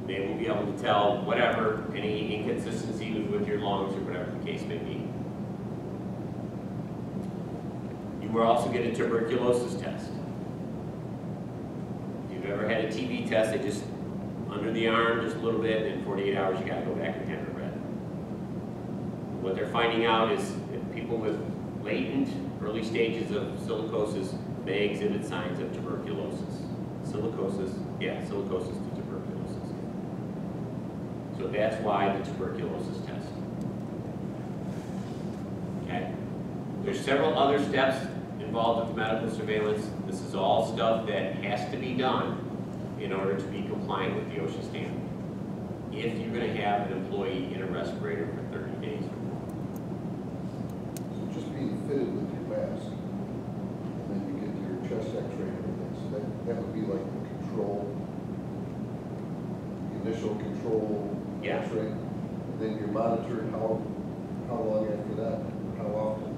They will be able to tell whatever, any inconsistencies with your lungs or whatever the case may be. You will also get a tuberculosis test. If you've ever had a TB test, they just under the arm just a little bit, and in 48 hours you got to go back and have it read. What they're finding out is that people with latent early stages of silicosis may exhibit signs of tuberculosis. Silicosis to tuberculosis. So that's why the tuberculosis test. Okay? There's several other steps involved with medical surveillance. This is all stuff that has to be done in order to be compliant with the OSHA standard. If you're going to have an employee in a respirator for 30 days or more. So just being fitted with your mask, and then you get your chest X-ray and everything, so that would be like the control, the initial control Yeah. X-ray, and then you're monitored how long after that, how often?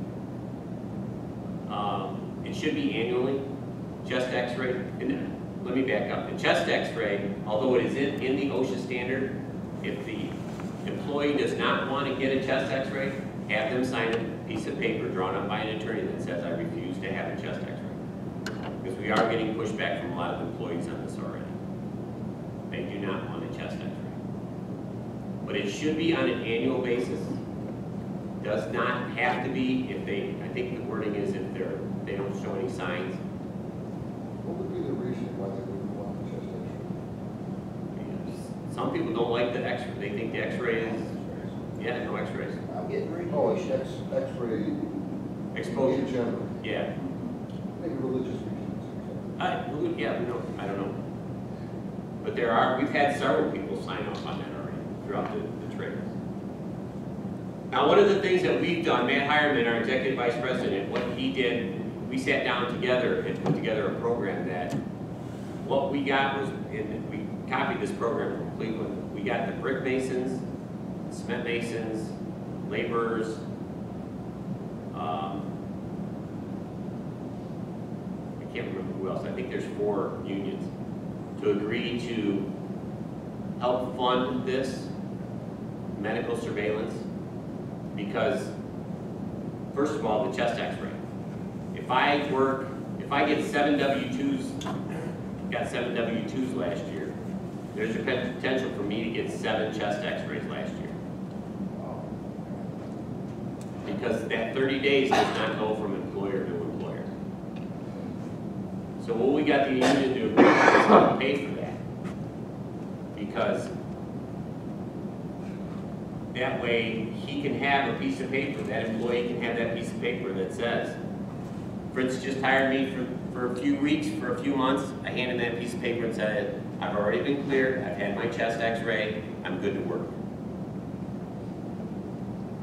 It should be annually. Chest X-ray, and let me back up. The chest X-ray, although it is in the OSHA standard, if the employee does not want to get a chest X-ray, have them sign a piece of paper drawn up by an attorney that says, I refuse to have a chest X-ray. Because we are getting pushback from a lot of employees on this already. They do not want a chest X-ray. But it should be on an annual basis. Does not have to be if they, I think the wording is if they don't show any signs. What would be the reason why they wouldn't want the chest X-ray? Some people don't like the X-ray. They think the X-ray is, yeah, no X-rays. I'm getting ready. Oh, it's X-ray Exposure. in general, Yeah. maybe religious reasons. Yeah, no, I don't know. But we've had several people sign off on that already throughout the trade. Now, one of the things that we've done, Matt Hireman, our executive vice president, what he did, we sat down together and put together a program that what we got was, we copied this program from Cleveland. We got the brick masons, cement masons, laborers, I can't remember who else. I think there's 4 unions to agree to help fund this medical surveillance because, first of all, the chest X-ray. If I get 7 W-2s, got 7 W-2s last year, there's a potential for me to get 7 chest X-rays last year. Because that 30 days does not go from employer to employer. So what we got the union to agree is to pay for that. Because that way he can have a piece of paper, that employee can have that piece of paper that says, Fritz just hired me for a few weeks, for a few months. I handed that piece of paper and said, I've already been cleared, I've had my chest X-ray, I'm good to work.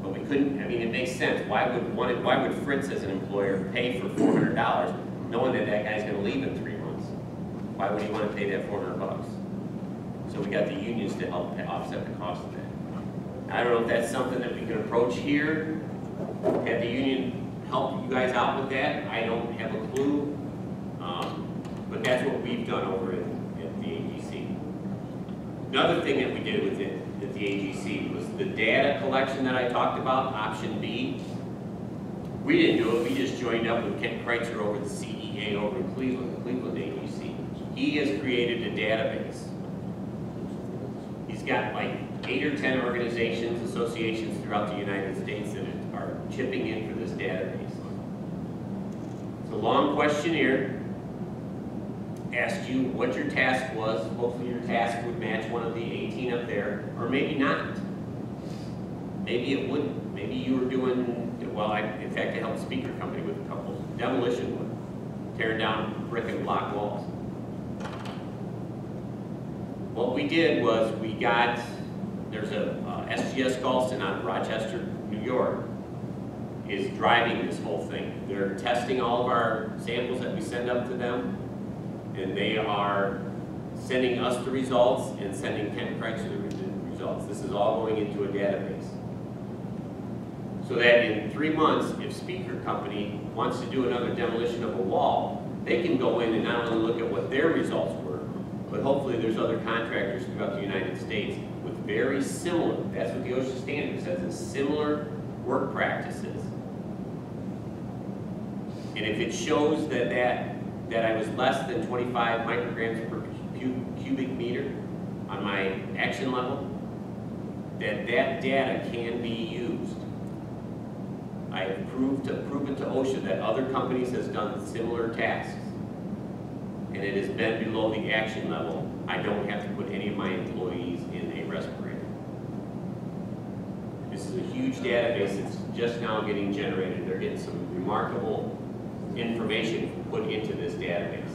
But we couldn't, I mean, it makes sense. Why would Fritz as an employer pay for $400 knowing that that guy's gonna leave in 3 months? Why would he want to pay that $400? So we got the unions to help offset the cost of that. I don't know if that's something that we can approach here. Have the union help you guys out with that? I don't have a clue. But that's what we've done over at the AGC. Another thing that we did with it at the AGC was the data collection that I talked about, option B. We didn't do it, we just joined up with Kent Kreitzer over the CEA over in Cleveland, the Cleveland AGC. He has created a database. He's got like 8 or 10 organizations, associations throughout the United States that are are chipping in for this database. It's a long questionnaire. Asked you what your task was. Hopefully your task would match one of the 18 up there, or maybe not. Maybe it wouldn't. Maybe you were doing, well, in fact, I helped a speaker company with a couple. Demolition wood, tearing down brick and block walls. What we did was there's a SGS Galston out of Rochester, New York, is driving this whole thing. They're testing all of our samples that we send up to them, and they are sending us the results and sending Kent Craig's the results. This is all going into a database. So that in 3 months, if speaker company wants to do another demolition of a wall, they can go in and not only look at what their results were, but hopefully there's other contractors throughout the United States with very similar, that's what the OSHA standard says, is similar work practices. And if it shows that I was less than 25 micrograms per cubic meter on my action level, that data can be used. I have proven to OSHA that other companies has done similar tasks, and it has been below the action level. I don't have to put any of my employees in a respirator. This is a huge database that's just now getting generated. They're getting some remarkable information put into this database.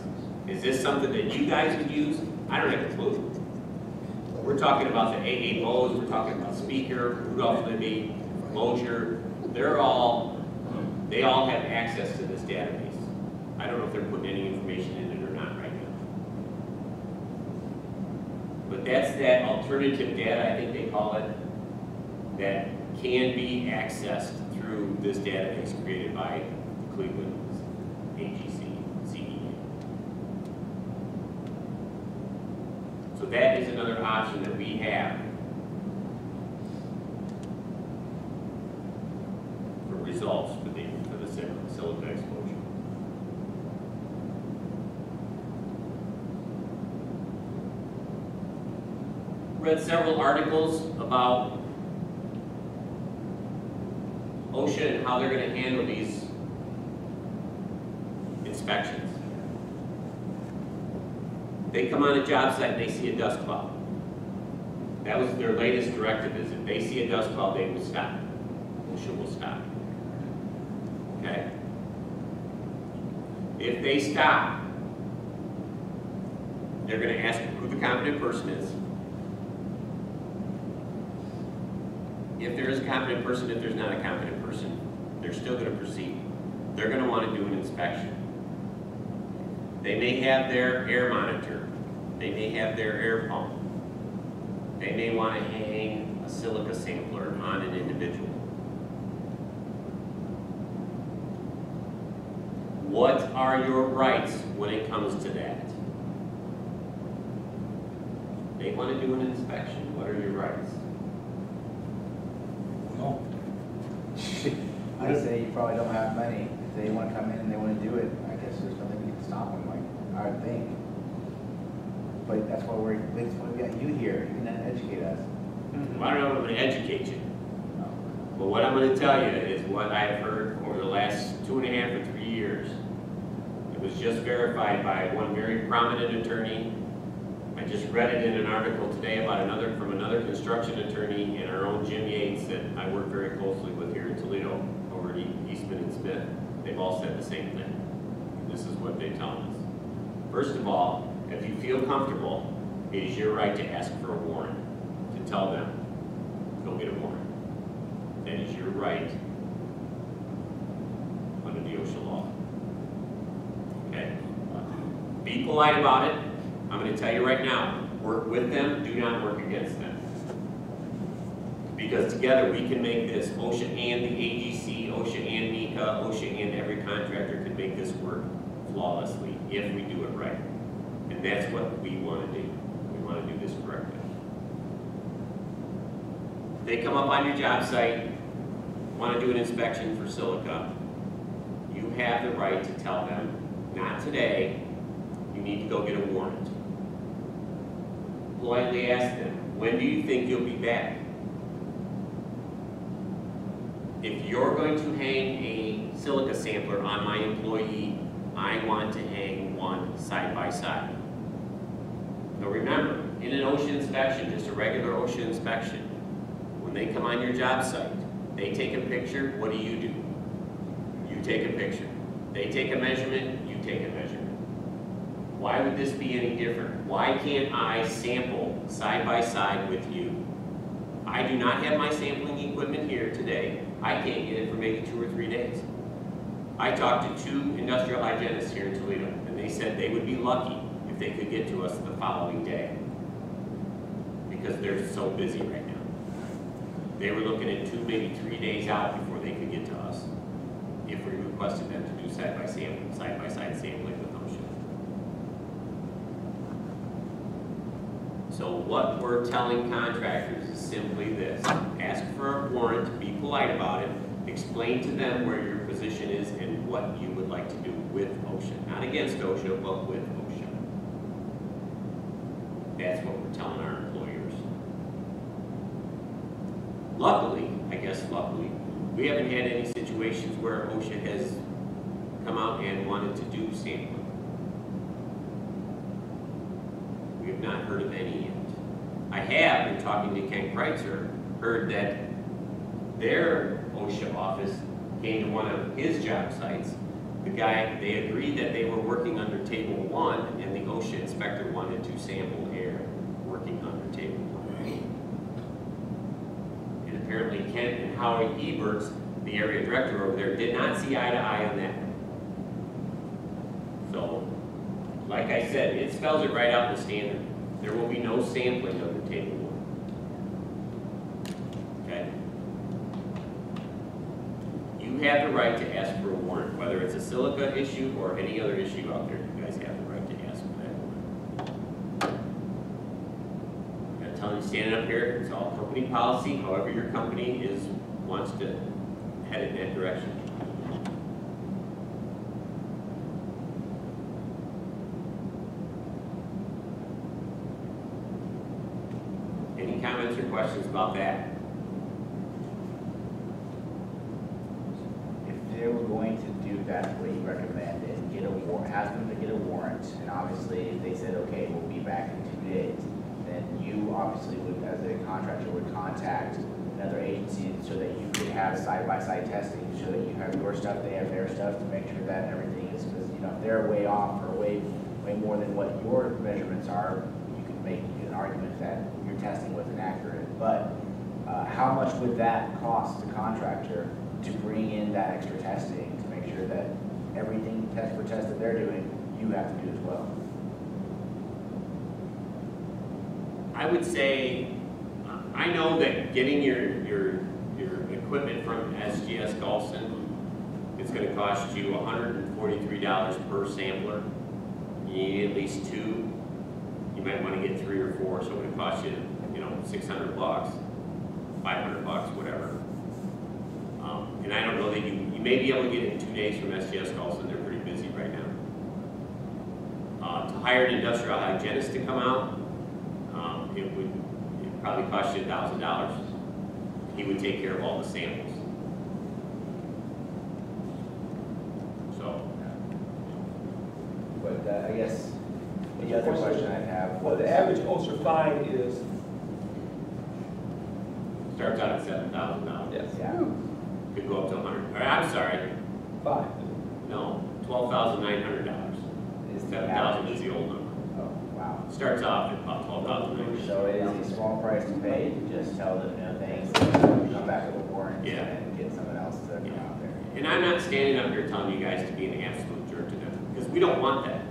Is this something that you guys would use? I don't have a clue. We're talking about the AA Mo's, we're talking about Speaker, Rudolph Libby, Mosier. They all have access to this database. I don't know if they're putting any information in it or not right now. But that's that alternative data, I think they call it, that can be accessed through this database created by Cleveland AGC, CEA. So that is another option that we have for results for the silica exposure. Read several articles about OSHA and how they're going to handle these inspections. They come on a job site and they see a dust cloud. That was their latest directive, is if they see a dust cloud, they will stop. OSHA will stop. Okay? If they stop, they're going to ask who the competent person is. If there is a competent person, if there's not a competent person, they're still going to proceed. They're going to want to do an inspection. They may have their air monitor. They may have their air pump. They may want to hang a silica sampler on an individual. What are your rights when it comes to that? They want to do an inspection. What are your rights? No. I say you probably don't have many. If they want to come in and they want to do it, I guess there's nothing you can stop them, like, I would think. But that's why we got you here. You can educate us. Well, I don't know if I'm going to educate you. But what I'm going to tell you is what I've heard over the last 2.5 or 3 years. It was just verified by one very prominent attorney. I just read it in an article today about from another construction attorney and our own Jim Yates that I work very closely with here in Toledo over at Eastman and Smith. They've all said the same thing. This is what they tell us. First of all, if you feel comfortable, it is your right to ask for a warrant, to tell them, go get a warrant. That is your right under the OSHA law. Okay? Be polite about it. I'm going to tell you right now, work with them, do not work against them. Because together we can make this, OSHA and the AGC, OSHA and NECA, OSHA and every contractor can make this work flawlessly if we do it right. And that's what we want to do. We want to do this correctly. They come up on your job site, want to do an inspection for silica. You have the right to tell them, not today, you need to go get a warrant. Politely ask them, when do you think you'll be back? if you're going to hang a silica sampler on my employee, I want to hang one side by side. Now remember, in an OSHA inspection, just a regular OSHA inspection, when they come on your job site, they take a picture, what do? You take a picture. They take a measurement, you take a measurement. Why would this be any different? Why can't I sample side by side with you? I do not have my sampling equipment here today. I can't get it for maybe 2 or 3 days. I talked to 2 industrial hygienists here in Toledo, and they said they would be lucky if they could get to us the following day, because they're so busy right now. They were looking at 2, maybe 3 days out before they could get to us if we requested them to do side-by-side sampling with OSHA. So what we're telling contractors is simply this: ask for a warrant, be polite about it, explain to them where your position is and what you would like to do with OSHA. Not against OSHA, but with OSHA. That's what we're telling our employers. Luckily, we haven't had any situations where OSHA has come out and wanted to do sampling. We have not heard of any yet. I have, in talking to Ken Kreitzer, heard that their OSHA office came to one of his job sites. They agreed that they were working under table 1, and the OSHA inspector wanted to sample air working under table 1. And apparently Ken and Howie Eberts, the area director over there, did not see eye to eye on that. So, like I said, it spells it right out in the standard. There will be no sampling under table 1. Okay? You have the right to ask for a warrant, whether it's a silica issue or any other issue out there. You guys have the right to ask for that warrant. I'm telling you, standing up here, it's all company policy. However your company wants to head in that direction. Any comments or questions about that? If they were going to do that, what you recommend, and get a warrant, ask them to get a warrant, and obviously if they said, okay, we'll be back in 2 days, then you obviously would, as a contractor, would contact another agency so that you could have side-by-side testing, so that you have your stuff, they have their stuff, to make sure that everything is, because, you know, if they're way off or way more than what your measurements are, you could make an argument that your testing wasn't accurate. But how much would that cost the contractor to bring in that extra testing to make sure that everything test for test that they're doing, you have to do as well? I would say, I know that getting your equipment from SGS Golson is going to cost you $143 per sampler. You need at least 2. You might want to get 3 or 4, so it would cost you, $600, $500, whatever. And I don't know that you may be able to get it in 2 days from SGS Golson. They're pretty busy right now. To hire an industrial hygienist to come out, it would probably cost you $1,000. He would take care of all the samples. So. But I guess the other question I have. Well, the average OSHA fine is, Starts out at $7,000. yes, Yeah. Could go up to 100. Or, I'm sorry. 5. No, $12,900. Is the 7,000 average. is the old number. Oh, wow. Starts off at about $12,900. So it is a small price to pay to just tell them, thanks, come back with a warrant, Yeah. and get someone else to come Yeah. out there. And I'm not standing up here telling you guys to be an absolute jerk to them, because we don't want that.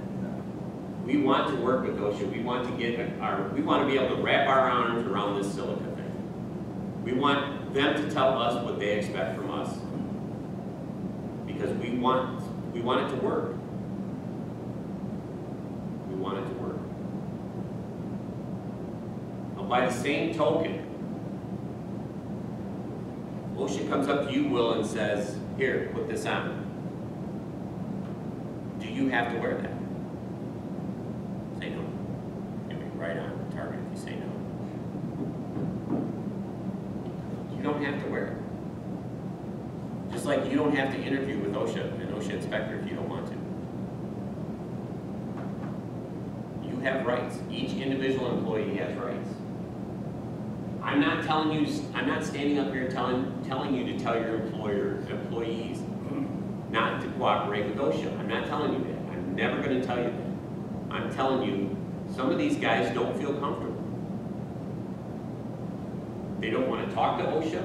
We want to work with OSHA. We want to be able to wrap our arms around this silica thing. We want them to tell us what they expect from us, because we want it to work. We want it to work. Now, by the same token, OSHA comes up to you, Will, and says, "Here, put this on." Do you have to wear that? Say no. You'll be right on target if you say no. You don't have to wear it. like you don't have to interview with OSHA, an OSHA inspector if you don't want to. You have rights. Each individual employee has rights. I'm not telling you, I'm not standing up here telling you to tell your employees not to cooperate with OSHA. I'm not telling you that. I'm never going to tell you that. I'm telling you, some of these guys don't feel comfortable. They don't want to talk to OSHA,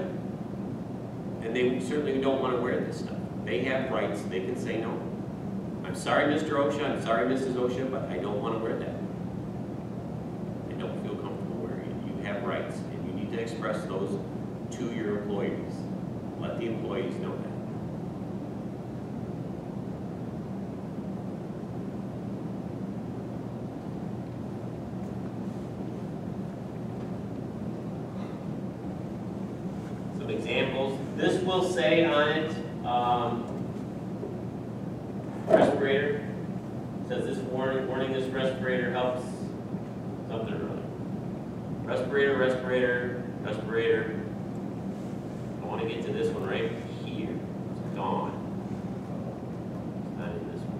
and they certainly don't want to wear this stuff. They have rights. They can say no. I'm sorry, Mr. OSHA. I'm sorry, Mrs. OSHA, but I don't want to wear that. I don't feel comfortable wearing it. You have rights, and you need to express those to your employees. Let the employees know that. Some examples. This will say on it, respirator. It says this warning, this respirator helps something or other. Respirator, respirator, respirator. I want to get to this one right here. It's gone. It's not in this one.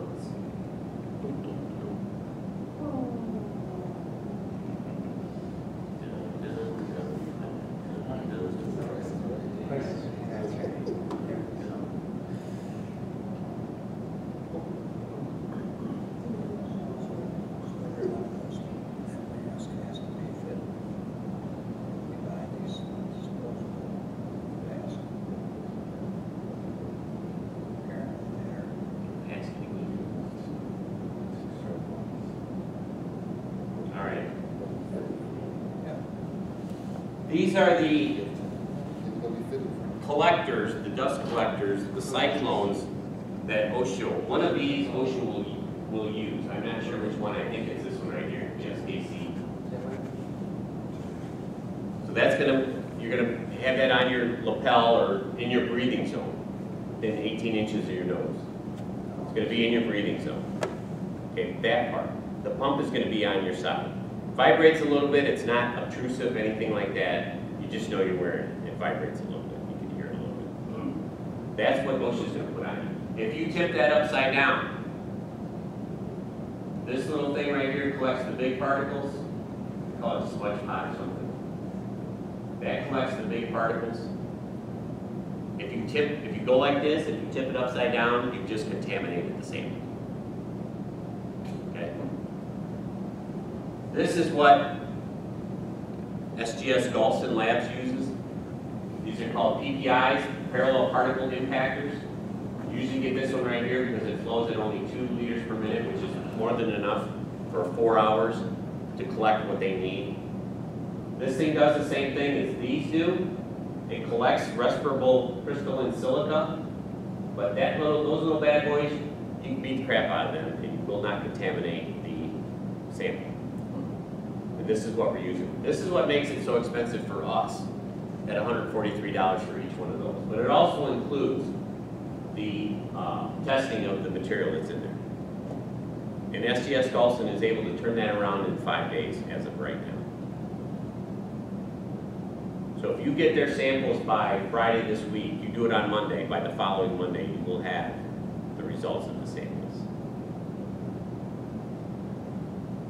Let's see. All right. These are the They'll be fitted for. collectors, the dust collectors, the cyclones that OSHA, one of these OSHA will use. I'm not sure which one. I think it's this one right here, SKC. So that's you're gonna have that on your lapel or in your breathing zone, within 18 inches of your nose. It's gonna be in your breathing zone. Okay, that part. The pump is gonna be on your side. Vibrates a little bit, it's not obtrusive, anything like that. You just know you're wearing it. It vibrates a little bit, you can hear it a little bit. That's what OSHA's gonna put on you. If you tip that upside down, this little thing right here collects the big particles. We call it a sludge pot or something. That collects the big particles. If you go like this, if you tip it upside down, you've just contaminated the sample. Okay? This is what SGS Galston Labs uses. These are called PPIs, parallel particle impactors. You usually get this one right here because it flows at only 2 liters per minute, which is more than enough for 4 hours to collect what they need. This thing does the same thing as these do. It collects respirable crystalline silica, but those little bad boys, you can beat the crap out of them and you will not contaminate the sample. And this is what we're using. This is what makes it so expensive for us at $143 for each one of those. But it also includes the testing of the material that's in there. And SGS Galston is able to turn that around in 5 days as of right now. So if you get their samples by Friday this week, you do it on Monday, by the following Monday, you will have the results of the samples.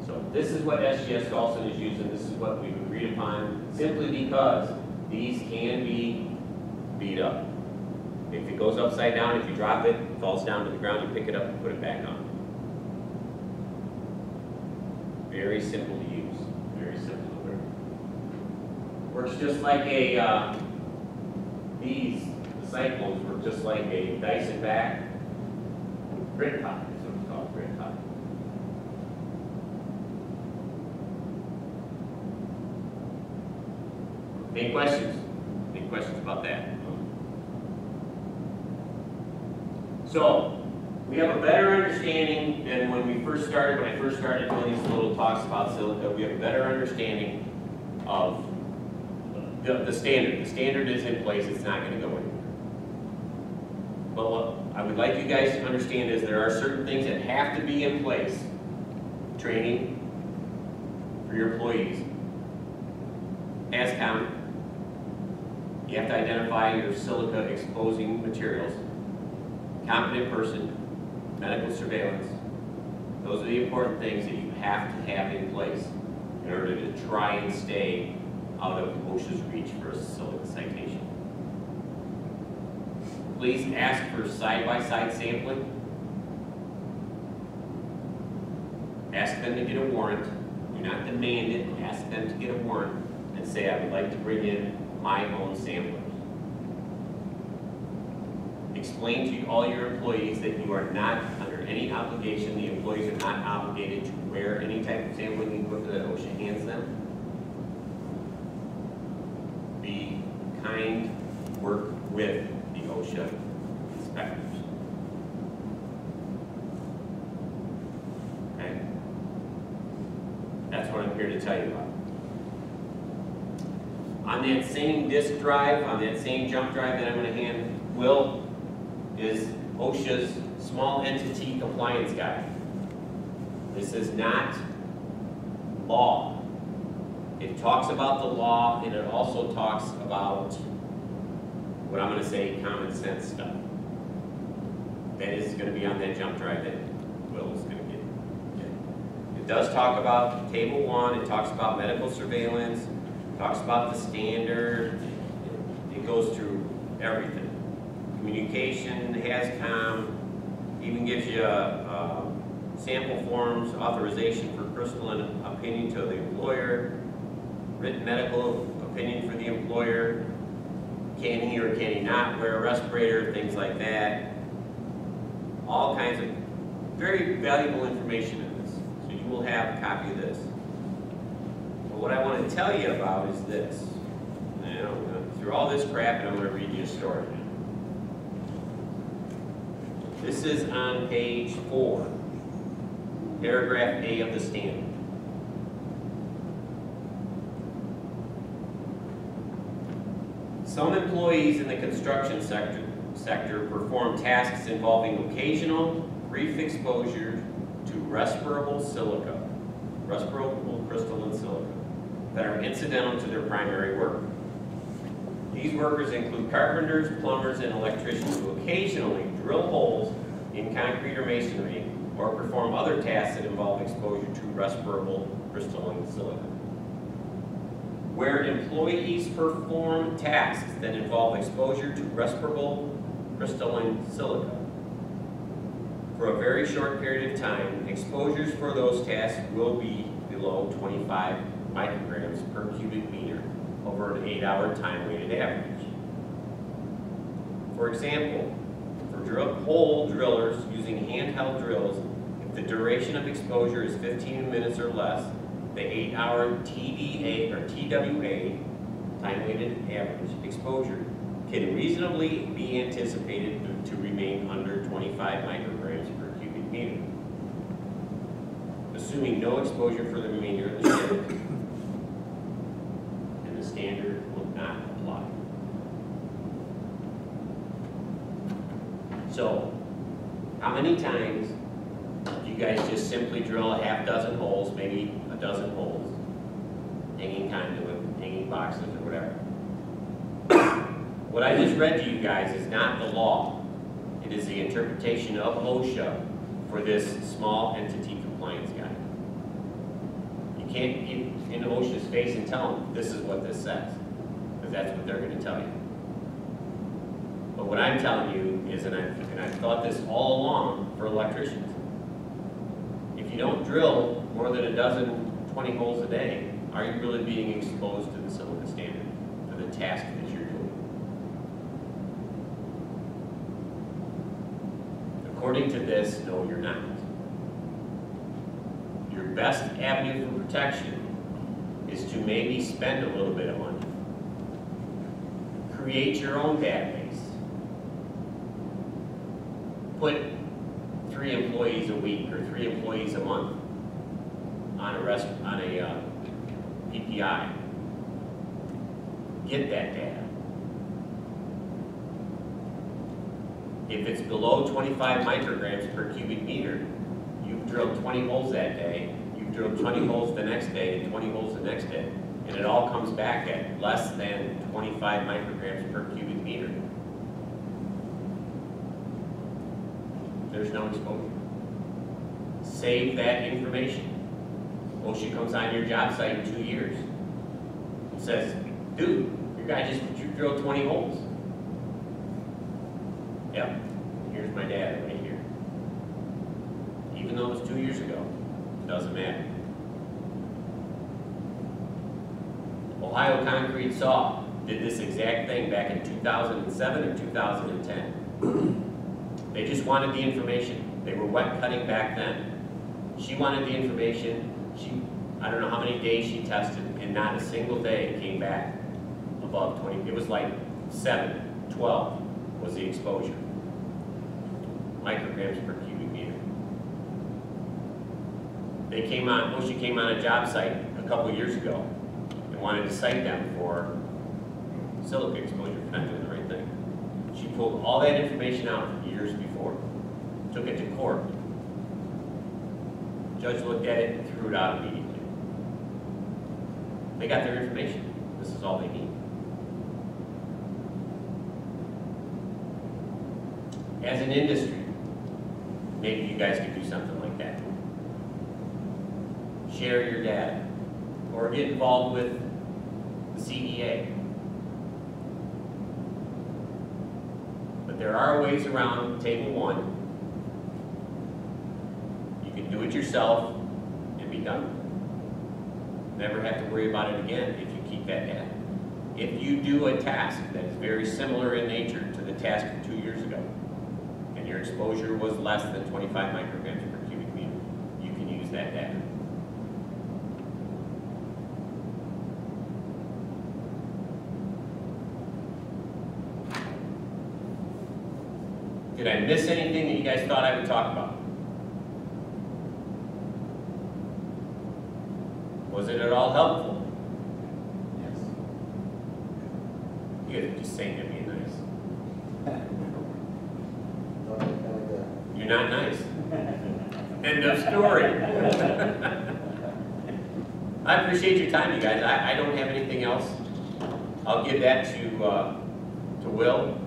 So this is what SGS Galston is using. This is what we've agreed upon, simply because these can be beat up. If it goes upside down, if you drop it, it falls down to the ground, you pick it up and put it back on. Very simple to use, very simple to wear. Works just like the cyclones work just like a Dyson vac. Grit top is what it's called, grit top. Any questions? Any questions about that? So, we have a better understanding than when I first started doing these little talks about silica. We have a better understanding of the standard. The standard is in place, it's not going to go anywhere. But what I would like you guys to understand is there are certain things that have to be in place. Training for your employees. ASCOM, you have to identify your silica exposing materials, competent person, medical surveillance. Those are the important things that you have to have in place in order to try and stay out of OSHA's reach for a silica citation. Please ask for side-by-side sampling. Ask them to get a warrant. Do not demand it. Ask them to get a warrant and say, I would like to bring in my own samplers. Explain to all your employees that you are not under any obligation. The employees are not obligated to wear any type of sampling equipment that OSHA hands them. Be kind. Work with the OSHA inspectors. Okay? That's what I'm here to tell you about. On that same disk drive, on that same jump drive that I'm going to hand Will, is OSHA's small entity compliance guide. This is not law. It talks about the law, and it also talks about what I'm going to say common sense stuff. That is going to be on that jump drive that Will is going to get. Okay. It does talk about Table 1, it talks about medical surveillance, it talks about the standard, it goes through everything. Communication, HAZCOM, even gives you sample forms, authorization for personal opinion to the employer, written medical opinion for the employer, can he or can he not wear a respirator, things like that. All kinds of very valuable information in this. So you will have a copy of this. But what I want to tell you about is this. Now, I'm going through all this crap and I'm going to read you a story. This is on page 4, paragraph A of the standard. Some employees in the construction sector perform tasks involving occasional brief exposure to respirable silica, respirable crystalline silica, that are incidental to their primary work. These workers include carpenters, plumbers, and electricians who occasionally drill holes in concrete or masonry or perform other tasks that involve exposure to respirable crystalline silica. Where employees perform tasks that involve exposure to respirable crystalline silica for a very short period of time, exposures for those tasks will be below 25 micrograms per cubic meter over an 8-hour time-weighted average. For example, for hole drillers using handheld drills, if the duration of exposure is 15 minutes or less, the 8-hour TDA or TWA, time-weighted average exposure, can reasonably be anticipated to remain under 25 micrograms per cubic meter, assuming no exposure for the remainder of the shift, and the standard will not apply. So, how many times do you guys just simply drill a half dozen holes, maybe a dozen holes, hanging conduit, hanging boxes, or whatever? What I just read to you guys is not the law. It is the interpretation of OSHA for this small entity compliance guide. You can't get in OSHA's face and tell them this is what this says, because that's what they're going to tell you. But what I'm telling you is, and I've thought this all along for electricians, if you don't drill more than a dozen, 20 holes a day, are you really being exposed to the silica standard for the task that you're doing? According to this, no, you're not. Your best avenue for protection is to maybe spend a little bit of money. Create your own database. Put 3 employees a week or 3 employees a month on a PPI. Get that data. If it's below 25 micrograms per cubic meter, you've drilled 20 holes that day, you've drilled 20 holes the next day, and 20 holes the next day. And it all comes back at less than 25 micrograms per cubic meter. There's no exposure. Save that information. OSHA comes on your job site in 2 years and says, dude, your guy just drilled 20 holes. Yep, here's my data right here. Even though it was 2 years ago, it doesn't matter. Ohio Concrete Saw did this exact thing back in 2007 or 2010. They just wanted the information. They were wet cutting back then. She wanted the information. I don't know how many days she tested, and not a single day came back above 20. It was like 7, 12 was the exposure. Micrograms per cubic meter. OSHA came on a job site a couple years ago and wanted to cite them for silica exposure for not doing the right thing. She pulled all that information out years before, took it to court. Judge looked at it and threw it out immediately. They got their information. This is all they need. As an industry, maybe you guys could do something like that. Share your data, or get involved with the CEA. But there are ways around table 1. You can do it yourself and be done with it. Never have to worry about it again if you keep that data. If you do a task that is very similar in nature to the task of 2 years ago, and your exposure was less than 25 micrograms per cubic meter, you can use that data. Did I miss anything that you guys thought I would talk about? Was it at all helpful? Yes. You guys are just saying to be nice. You're not nice. End of story. I appreciate your time, you guys. I don't have anything else. I'll give that to Will.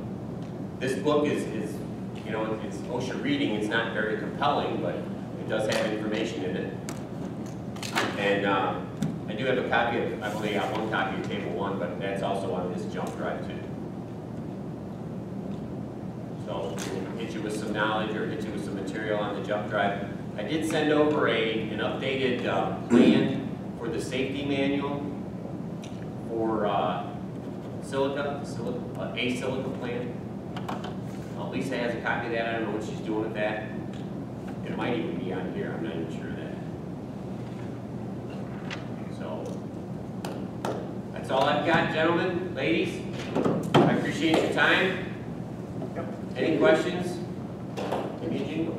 This book is you know, it's OSHA reading. It's not very compelling, but it does have information in it. And I do have a copy of, I've only got one copy of Table 1, but that's also on this jump drive too. So we'll hit you with some knowledge or hit you with some material on the jump drive. I did send over an updated plan for the safety manual for Silica, a Silica plan. Lisa has a copy of that. I don't know what she's doing with that. It might even be on here. I'm not even sure of that. So that's all I've got, gentlemen, ladies. I appreciate your time. Any questions? Give me a jingle.